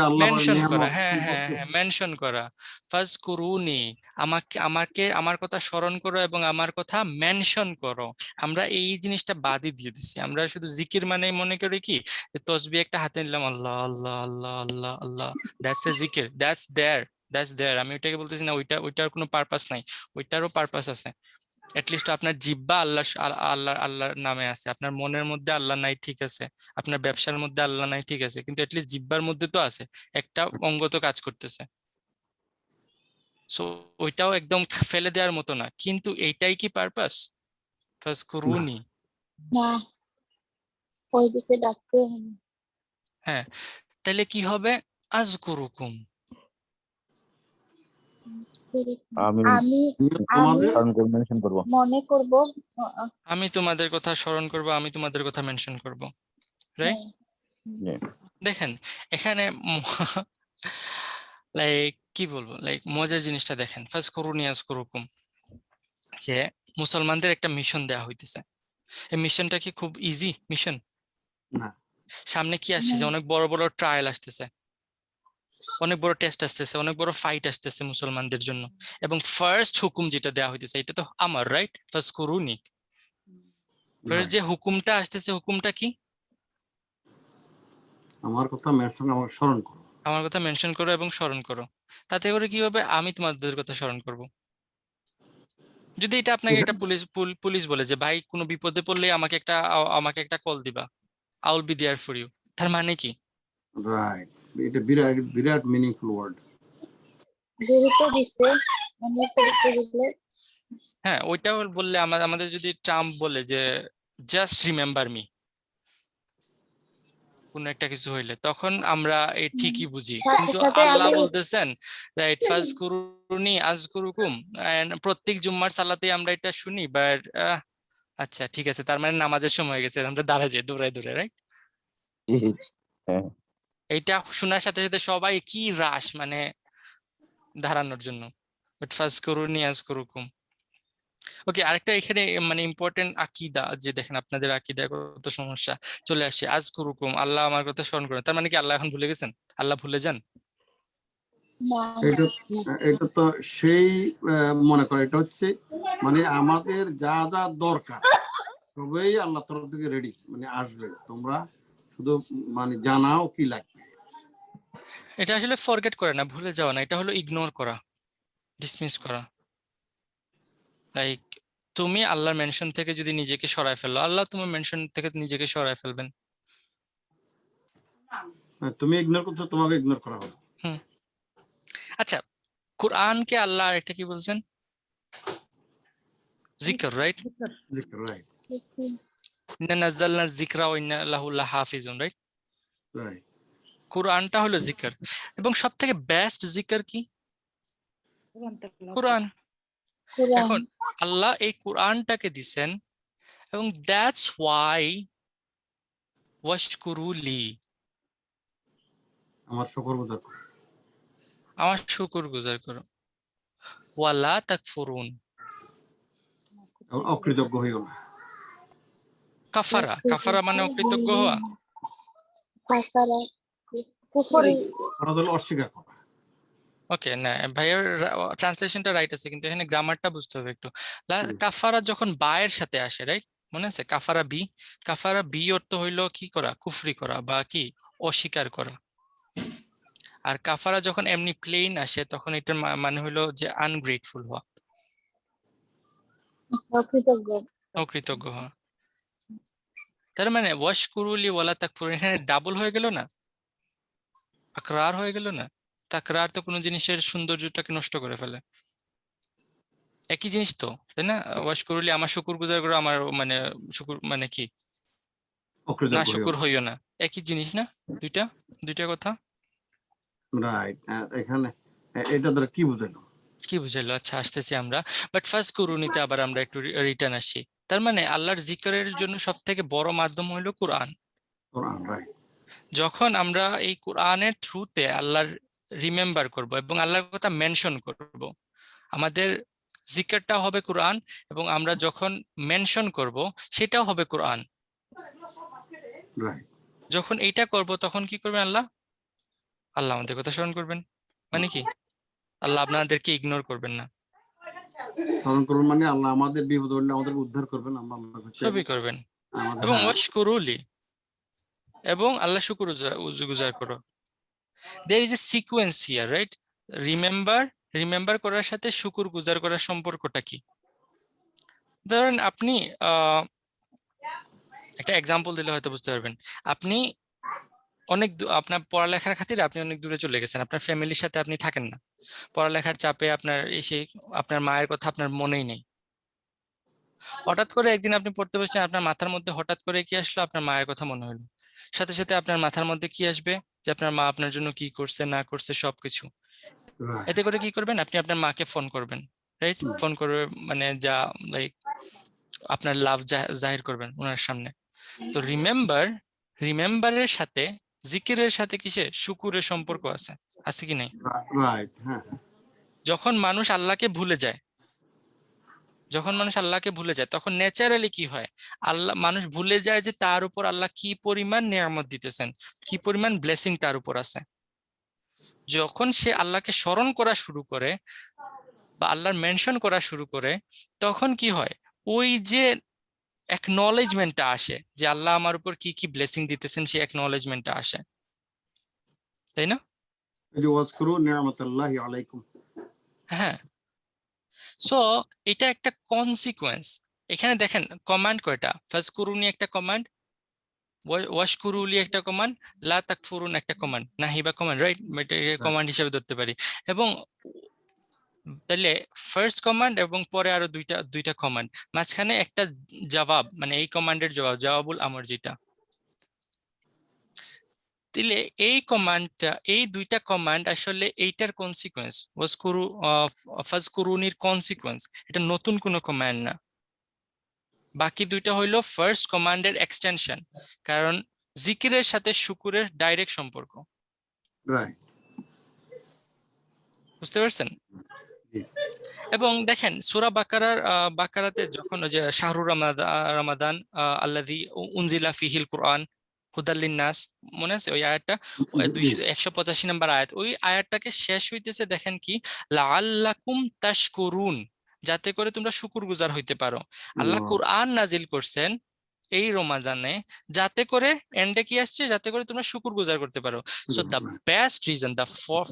আল্লাহ মেনশন করা। হ্যাঁ হ্যাঁ হ্যাঁ, মেনশন করা। ফাজকুরুনি, আমাকে আমার কথা স্মরণ করো এবং আমার কথা মেনশন করো। আমরা এই জিনিসটা বাদই দিয়ে দিছি। আমরা শুধু জিকির মানে মনে করি কি যে তসবিহ একটা হাতে নিলাম, আল্লাহ আল্লাহ আল্লাহ আল্লাহ আল্লাহ, দ্যাটস এ জিকির, দ্যাটস দেয়ার। আমি ওইটাকে বলতেছি না, ওইটার কোনো পারপাস নাই, ওইটারও পারপাস আছে। এটলিস্ট আপনার জিহ্বা আল্লাহর নামে আছে, আপনার মনের মধ্যে আল্লাহ নাই, ঠিক আছে, আপনার ব্যবসার মধ্যে আল্লাহ নাই, ঠিক আছে, কিন্তু এটলিস্ট জিহ্বার মধ্যে তো আছে, একটা অঙ্গ তো কাজ করতেছে। সো ওইটাও একদম ফেলে দেওয়ার মতো না, কিন্তু এইটাই কি পারপাস? ফাজকুরুনি। না, ওইদিকে ডাকতে হবে। হ্যাঁ, তাহলে কি হবে? আযকুরুকুম, আমি আমি তোমাদের স্মরণ করে মেনশন করব। মনে করব। আমি তোমাদের কথা স্মরণ করব, আমি তোমাদের কথা মেনশন করব, রাইট? দেখেন এখানে লাইক কি বলবো, লাইক মজার জিনিসটা দেখেন, ফাজকুরুনি আযকুরুকুম, যে মুসলমানদের একটা মিশন দেওয়া হইতেছে। এই মিশনটা কি খুব ইজি মিশন? না। সামনে কি আসছে, যে অনেক বড় বড় ট্রায়াল আসতেছে, অনেক বড় টেস্ট আসতেছে, অনেক বড় ফাইট আসতেছে মুসলমানদের জন্য। এবং ফার্স্ট হুকুম যেটা দেওয়া হইতেছে এটা তো আমার, রাইট? ফাজকুরুনি, ফার্স্ট যে হুকুমটা আসতেছে, হুকুমটা কি? আমার কথা মেনশন, আমার স্মরণ করো। আমার কথা মেনশন করো এবং স্মরণ করো। তাতে করে কি হবে? আমি তোমাদের কথা স্মরণ করব। যদি এটা আপনাকে একটা পুলিশ বলে যে ভাই কোনো বিপদে পড়লে আমাকে একটা কল দিবা, I will be there for you, তার মানে কি? রাইট, এটা বিরাট বিরাট মিনিংফুল ওয়ার্ড। গুরুত্ব দিচ্ছে, অনেক গুরুত্ব দিলে হ্যাঁ, ওইটাও বললে আমাদের যদি ট্রাম্প বলে যে জাস্ট রিমেম্বার মি কোন একটা কিছু হইলে, তখন আমরা এই ঠিকই বুঝি। সাথে কিন্তু সাথে আল্লাহ আমি বলতেছেন রাইট, ফাজকুরুনি আযকুরুকুম, এন্ড প্রত্যেক জুম্মার সালাতে আমরা এটা শুনি, বাট আচ্ছা ঠিক আছে, তার মানে নামাজের সময় হয়ে গেছে, আমরা দাঁড়ায় যাই দৌড়ায় দৌড়ায়, রাইট? হ্যাঁ, এইটা শোনার সাথে সাথে সবাই কি রাশ মানে দাঁড়ানোর জন্য, বাট ফাজকুরুনি আযকুরুকুম। ওকে, আরেকটা এখানে মানে ইম্পর্টেন্ট আকীদা, যে দেখেন আপনাদের আকীদার কত সমস্যা চলে আসে। আযকুরুকুম, আল্লাহ আমার কথা স্মরণ করেন, তার মানে কি আল্লাহ এখন ভুলে গেছেন? আল্লাহ ভুলে যান? না এটা এটা তো সেই মনে করো এটা হচ্ছে মানে আমাদের যা যা দরকার সবই আল্লাহ তরফ থেকে রেডি মানে আসবে, তোমরা শুধু মানে জানাও কি লাগবে। এটা আসলে ফরগেট করে না, ভুলে যাওয়া না, এটা হলো ইগনোর করা, ডিসমিস করা। লাইক তুমি আল্লাহর মেনশন থেকে যদি নিজেকে সরায় ফেলো, আল্লাহ তোমার মেনশন থেকে নিজেকে সরায় ফেলবেন। তুমি ইগনোর করছো, তোমাকে ইগনোর করা হবে। আচ্ছা, কোরআনকে আল্লাহ আরেকটা কি বলছেন? জিকর, রাইট? রাইট ইন্না নাযালনা যিকরা ওয়া ইন্না লাহু লাহাফিজুন, রাইট? রাইট কোরআনটা হলো জিকর, এবং সবথেকে বেস্ট জিকর কি? কোরআন তেলাওয়াত। কোরআন। কোরআন এখন আল্লাহ এই কোরআনটাকে দিছেন, এবং দ্যাটস ওয়াই ওয়াশকুরুলি, আমার শুকরগুজার করো। আমার শুকর গুজার করো, ওয়ালা তাকফুরুন, এবং অকৃতজ্ঞ হইও না। কাফারা, কাফারা মানে অকৃতজ্ঞ হওয়া। কাফারা কুফর ওরা হলো অস্বীকার করা। ওকে, না ভাইয়ের ট্রান্সলেশনটা রাইট আছে, কিন্তু এখানে গ্রামারটা বুঝতে হবে একটু। কাফারা যখন বায়ের সাথে আসে, রাইট? মনে আছে কাফারা বি? কাফারা বি অর্থ হইলো কি করা? কুফরি করা বা কি অস্বীকার করা। আর কাফারা যখন এমনি প্লেন আসে তখন এটার মানে হইলো যে আনগ্রেটফুল হওয়া, অকৃতজ্ঞ অকৃতজ্ঞ হওয়া। তার মানে ওয়াশকুরুলি ওয়ালা তাকফুরুন এখানে ডাবল হয়ে গেল না, আকরার হয়ে গেল না? তাকরার তো কোনো জিনিসের সৌন্দর্যটাকে নষ্ট করে ফেলে। একই জিনিস তো, তাই না? ওয়াশকুরুলি আমার শুকুর গুজার করো, আমার মানে শুকুর মানে কি না অকৃতজ্ঞ হইও শুকুর না। হইও না, একই জিনিস না? দুইটা দুইটা কথা। রাইট। এখানে এটা দ্বারা কি বুঝাইলো? কি বুঝাইলো? আচ্ছা, আসতেছি আমরা। বাট ফার্স্ট কুরুনিতে আবার আমরা একটু রিটার্ন আসি। তার মানে আল্লাহর জিকিরের জন্য সব থেকে বড় মাধ্যম হলো কোরআন। কোরআন, রাইট। যখন আমরা এই কোরআনের থ্রুতে আল্লাহর রিমেম্বার করব এবং আল্লাহর কথা মেনশন করব, আমাদের জিকিরটাও হবে কোরআন, এবং আমরা যখন মেনশন করব সেটাও হবে কোরআন। রাইট যখন এইটা করব তখন কি করবেন আল্লাহ? আল্লাহ আমাদের কথা স্মরণ করবেন। মানে কি? আল্লাহ আপনাদেরকে ইগনোর করবেন না, স্মরণ করবেন মানে আল্লাহ আমাদের বিপদ হলে আমাদের উদ্ধার করবেন। আমরা আল্লাহর কাছে সবই করবেন। আমাদের এবং হ্যাঁ, ওয়াশকুরুলি, এবং আল্লাহ শুকর গুজার করো। there is a sequence here, right? Remember করার সাথে শুকুর গুজার করার সম্পর্কটা কি? ধরেন আপনি একটা এক্সাম্পল দিলে হয়তো বুঝতে পারবেন। আপনি আপনার পড়ালেখার খাতিরে আপনি অনেক দূরে চলে গেছেন, আপনার ফ্যামিলির সাথে আপনি থাকেন না, পড়ালেখার চাপে আপনার এসে আপনার মায়ের কথা আপনার মনেই নেই। হঠাৎ করে একদিন আপনি পড়তে বসছেন, আপনার মাথার মধ্যে হঠাৎ করে কি আসলো? আপনার মায়ের কথা মনে হলো। সাথে সাথে আপনার মাথার মধ্যে কি আসবে? যে আপনার মা আপনার জন্য কি করছে না করছে সবকিছু। right, এতে করে কি করবেন? আপনি আপনার মাকে ফোন করবেন, রাইট? ফোন করে মানে যা লাইক আপনার লাভ জাহির করবেন ওনার সামনে। তো রিমেম্বারের সাথে জিকিরের সাথে কিসে শুকুরের সম্পর্ক আছে, আছে কি নাই? right, হ্যাঁ, যখন মানুষ আল্লাহকে ভুলে যায়, তখন ন্যাচারালি কি হয়? মানুষ ভুলে যায় যে তার উপর আল্লাহ কি পরিমাণ নিয়ামত দিতেছেন, কি পরিমাণ ব্লেসিং তার উপর আছে। যখন সে আল্লাহকে স্মরণ করা শুরু করে বা আল্লাহর মেনশন করা শুরু করে, তখন কি হয়? ওই যে অ্যাকনলেজমেন্টটা আসে যে আল্লাহ আমার উপর কি কি ব্লেসিং দিতেছেন, সেই অ্যাকনলেজমেন্টটা আসে, তাই না? এই যে ওয়াজকুরু নিয়ামাতাল্লাহি আলাইকুম। হ্যাঁ। সো এটা একটা কনসিকুয়েন্স। এখানে দেখেন কমান্ড কয়টা? ফাজকুরুনি একটা কমান্ড, ওয়াশকুরুলি একটা কমান্ড, লা তাকফুরুন একটা কমান্ড, নাহিবা কমান্ড, রাইট? এটা কমান্ড হিসেবে ধরতে পারি। এবং তাহলে ফার্স্ট কমান্ড এবং পরে আরো দুইটা কমান্ড, মাঝখানে একটা জবাব, মানে এই কমান্ডের জবাবুল আমর যেটা। তাহলে এই দুইটা কমান্ড আসলে এইটার কনসিকুয়েন্স, ফাজকুরুনির কনসিকুয়েন্স। এটা নতুন কোনো কমান্ড না। বাকি দুইটা হইলো ফার্স্ট কমান্ডের এক্সটেনশন, কারণ জিকিরের সাথে শুকুরের ডাইরেক্ট সম্পর্ক। রাইট, বুঝতে পারছেন? জি, এবং দেখেন সূরা বাকারাতে যখন ওই যে শাহরু রমাদান আল্লাযী উনজিলা ফিহিল কুরআন, হুদাল্লিন নাস, মনে আছে ওই আয়াতটা? 185 নম্বর আয়াত। ওই আয়াতটাকে শেষ হইতেছে দেখেন কি, লাআল্লাকুম তাশকুরুন, যাতে করে তোমরা শুকরগুজার হইতে পারো। আল্লাহ কোরআন নাজিল করছেন এই রমাজানে, যাতে করে এন্ডে কি আসছে, যাতে করে তোমরা শুকরগুজার করতে পারো। So the best reason, the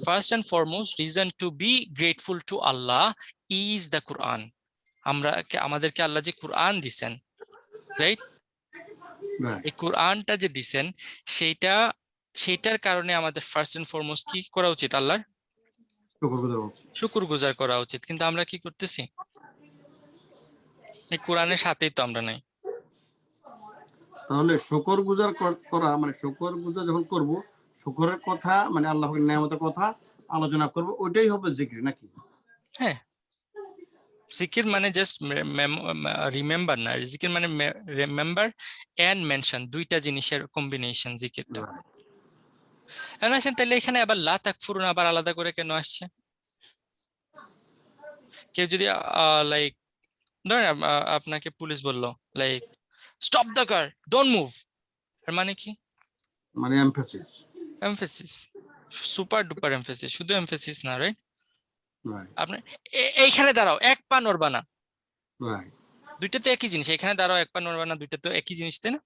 first and foremost reason to be grateful to আল্লাহ ইজ দ্য কোরআন। আমাদেরকে আল্লাহ যে কোরআন দিছেন, রাইট, এই কোরআনটা যে দিছেন, সেইটার কারণে আমাদের ফার্স্ট এন্ড ফরমোস্ট কি করা উচিত? আল্লাহর শুকরগুজার করা উচিত। কিন্তু আমরা কি করতেছি? এই কোরআনের সাথেই তো আমরা নাই। তাহলে শুকর গুজার করা মানে শুকর গুজার যখন করব, শুকরের কথা মানে আল্লাহর নিয়ামতের কথা আলোচনা করব, ওইটাই হবে জিকির নাকি? হ্যাঁ, জিকির মানে জাস্ট রিমেম্বার না, জিকির মানে রিমেম্বার এন্ড মেনশন, দুইটা জিনিসের কম্বিনেশন জিকিরটা। এখন আসেন তাহলে এখানে আবার লা তাকফুরুন আবার আলাদা করে কেন আসছে? কেউ যদি লাইক ধরেন আপনাকে পুলিশ বললো like stop the car, don't move, এর মানে কি? মানে emphasis, emphasis, super duper emphasis, শুধু এমফেসিস না, রাইট? রাইট আপনি এইখানে দাঁড়াও, এক পা নড়বা না, রাইট, দুইটা তো একই জিনিস। এখানে দাঁড়াও, এক পা নড়বা না, দুইটা তো একই জিনিস, তাই না?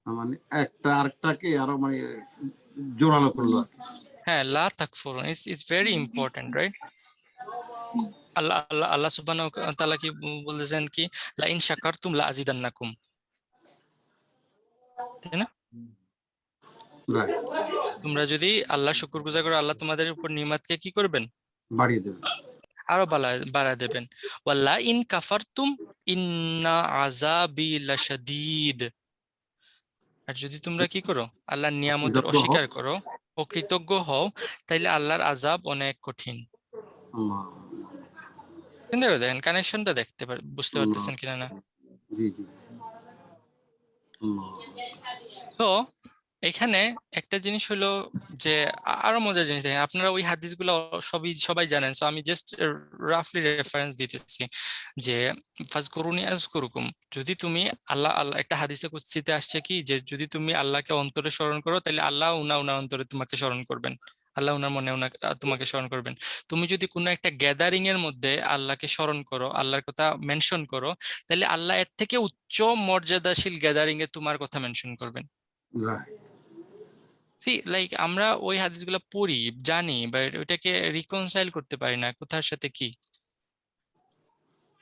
মানে একটা আরেকটাকে আরো মানে জোরালো করলো আর কি। হ্যাঁ, লা তাকফুরুন ইজ ভেরি ইম্পর্টেন্ট, রাইট? আল্লাহ সুবহানাহু ওয়া তাআলা কি বলেছেন কি, লা ইন শাকারতুম লা আযিদান্নাকুম, তাই না? রাইট, তোমরা যদি আল্লাহ শুকরগুজার করো, আল্লাহ তোমাদের উপর নিয়ামতকে কি করবেন? বাড়িয়ে দেবে। আরো বাড়া দেবেন। ওয়াল্লা ইন কাফারতুম ইন্না আযাবি লাশাদীদ, আর যদি তোমরা কি করো, আল্লাহর নিয়ামতের কৃতজ্ঞ হও। অস্বীকার করো, অকৃতজ্ঞ হও, তাইলে আল্লাহর আযাব অনেক কঠিন। আল্লাহ, চিন্তা করে দেখেন, কানেকশনটা বুঝতে পারতেছেন কিনা না? জি জি, আল্লাহ, তো এখানে একটা জিনিস হলো যে আরো মজার জিনিস দেখেন, আপনারা ওই হাদিসগুলো সবাই জানেন, তো আমি জাস্ট রাফলি রেফারেন্স দিতেছি যে ফাজকুরুনি আযকুরুকুম, যদি তুমি আল্লাহ একটা হাদিসে কুদসিতে আসছে কি, যে যদি তুমি আল্লাহকে অন্তরে স্মরণ করো, তাহলে আল্লাহ উনার অন্তরে তোমাকে স্মরণ করবেন, আল্লাহ উনার মনে তোমাকে স্মরণ করবেন। তুমি যদি কোনো একটা গ্যাদারিং এর মধ্যে আল্লাহকে স্মরণ করো, আল্লাহর কথা মেনশন করো, তাহলে আল্লাহ এর থেকে উচ্চ মর্যাদাশীল গ্যাদারিং এ তোমার কথা মেনশন করবেন। রাইট। লাইক আমরা ওই হাদিসগুলো পড়ি, জানি, বাট ওইটাকে রিকনসাইল করতে পারি না কোথার সাথে কি,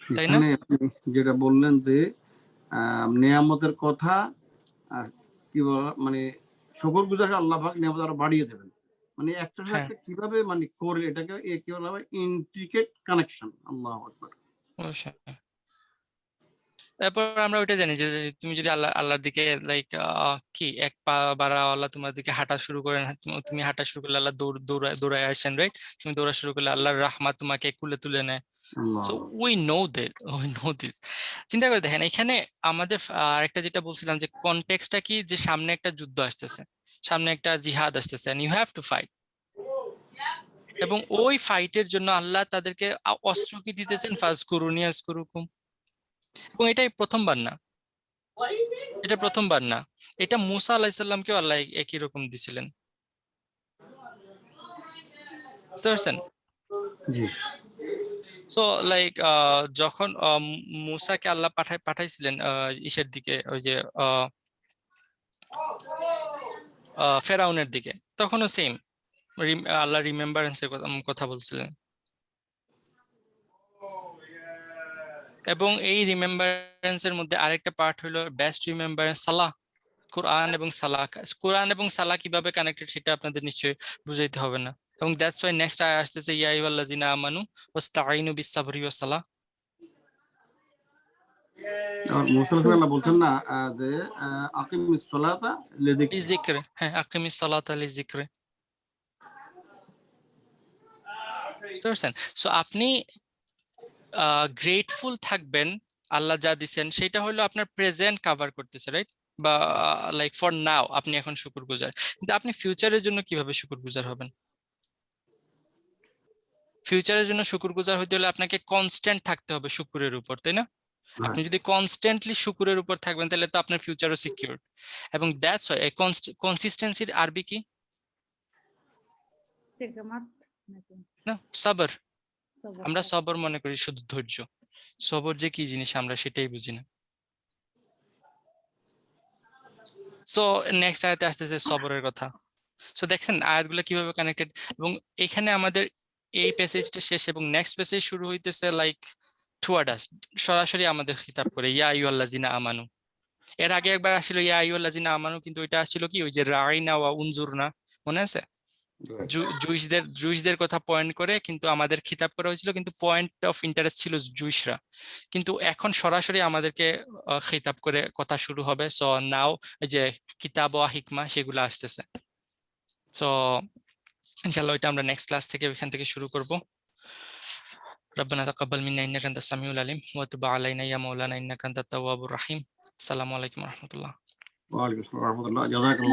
তাই না? এখানে আপনি যেটা বললেন যে নিয়ামতের কথা, কি বল মানে শুকর গুজার আল্লাহ পাক নিয়ামত আরো বাড়িয়ে দেবেন, মানে একটা সাথে হ্যাঁ, একটা কিভাবে মানে করে এটাকে কি বলা হয়, ইন্ট্রিকেট কানেকশন। আল্লাহু আকবার। অবশ্যই। তারপর আমরা ওইটা জানি যে তুমি যদি আল্লাহর দিকে লাইক কি এক পা বাড়াও, আল্লাহ তোমার দিকে হাঁটা শুরু করেন, তুমি হাঁটা শুরু করলে আল্লাহ দৌড়ায় আসেন, রাইট? তুমি দৌড়া শুরু করলে আল্লাহর রাহমাত তোমাকে কুলে তুলে নেয়। So we know this. চিন্তা করে দেখেন, এখানে আমাদের আরেকটা যেটা বলছিলাম যে কনটেক্সটটা কি, যে সামনে একটা যুদ্ধ আসতেছে, সামনে একটা জিহাদ আসতেছে, and you have to fight. এবং ওই ফাইটের জন্য আল্লাহ তাদেরকে অস্ত্র কি দিতেছেন, ফাজকুরুনি আযকুরুকুম। এবং এটাই প্রথমবার না, এটা মুসা আলাইহিস সালামকেও আল্লাহ একই রকম দিছিলেন, বুঝতে পারছেন? জি, সো লাইক যখন মুসাকে আল্লাহ পাঠাইছিলেন ইসের দিকে, ওই যে ফেরাউনের দিকে, তখনও সেম আল্লাহ রিমেম্বারেন্সের কথা বলছিলেন। এবং এই রিমেম্বারেন্সের মধ্যে আরেকটা পার্ট হলো বেস্ট রিমেম্বারেন্স সালাহ। কোরআন এবং সালাহ কিভাবে কানেক্টেড সেটা আপনাদের নিশ্চয়ই বুঝাইতে হবে না। এবং দ্যাটস ওয়াই নেক্সট আয়াত আসতেছে, ইয়া আইয়ুহাল্লাযিনা আমানু ওয়াস্তাঈনু বিস-সাবরি ওয়াস-সালাহ। আর মুসা আল্লাহ বলছেন না যে আকিমিস সালাতা লিযিকরি। লিযিকর, হ্যাঁ, আকিমিস সালাতা লিযিকরি, বুঝতে পারছেন? সো আপনি গ্রেটফুল থাকবেন আল্লাহ যা দিচ্ছেন, সেটা হলো আপনার প্রেজেন্ট কভার করতেছে, রাইট? বা লাইক ফর নাও আপনি এখন শুকরগুজার, কিন্তু আপনি ফিউচারের জন্য কিভাবে শুকরগুজার হবেন? ফিউচারের জন্য শুকরগুজার হইতে হলে আপনাকে কনস্ট্যান্ট থাকতে হবে শুকরের উপর, তাই না? আপনি যদি কনস্ট্যান্টলি শুকরের উপর থাকবেন, তাহলে তো আপনার ফিউচারও সিকিউর। এবং দ্যাটস ওয়াই কনসিস্টেন্সির আরবি কি Tegamat নাকি না সবর সবর আমরা সবর মনে করি শুধু ধৈর্য সবর যে কি জিনিস আমরা সেটাই বুঝি না সো নেক্সট আয়াতে আসতেছে সবরের কথা সো দেখছেন আয়াতগুলো কিভাবে কানেক্টেড এবং এখানে আমাদের এই প্যাসেজটা শেষ এবং নেক্সট প্যাসেজ শুরু হইতেছে লাইক টুয়ার্ড আস সরাসরি আমাদের খিতাব করে ইয়া আইয়ুহাল্লাযিনা আমানু এর আগে একবার আসছিল ইয়া আইয়ুহাল্লাযিনা আমানু কিন্তু এটা আসছিল কি ওই যে রাইনা ওয়া উনজুরনা মনে আছে জুইসদের কথা পয়েন্ট করে কিন্তু আমাদের খিতাব করা হয়েছিল কিন্তু পয়েন্ট অফ ইন্টারেস্ট ছিল জুইসরা কিন্তু এখন সরাসরি আমাদেরকে খিতাব করে কথা শুরু হবে সো নাও যে কিতাব ওয়া হিকমা সেগুলো আসতেছে সো ইনশাআল্লাহ এটা আমরা নেক্সট ক্লাস থেকে ওইখান থেকে শুরু করব ربنا تقبل منا انك انت السميع العليم وتب علينا يا مولانا انك انت التواب الرحيم السلام عليكم ورحمة الله ওয়ালাইকুম আসসালাম ওয়া রাহমাতুল্লাহ জাযাকাল্লাহ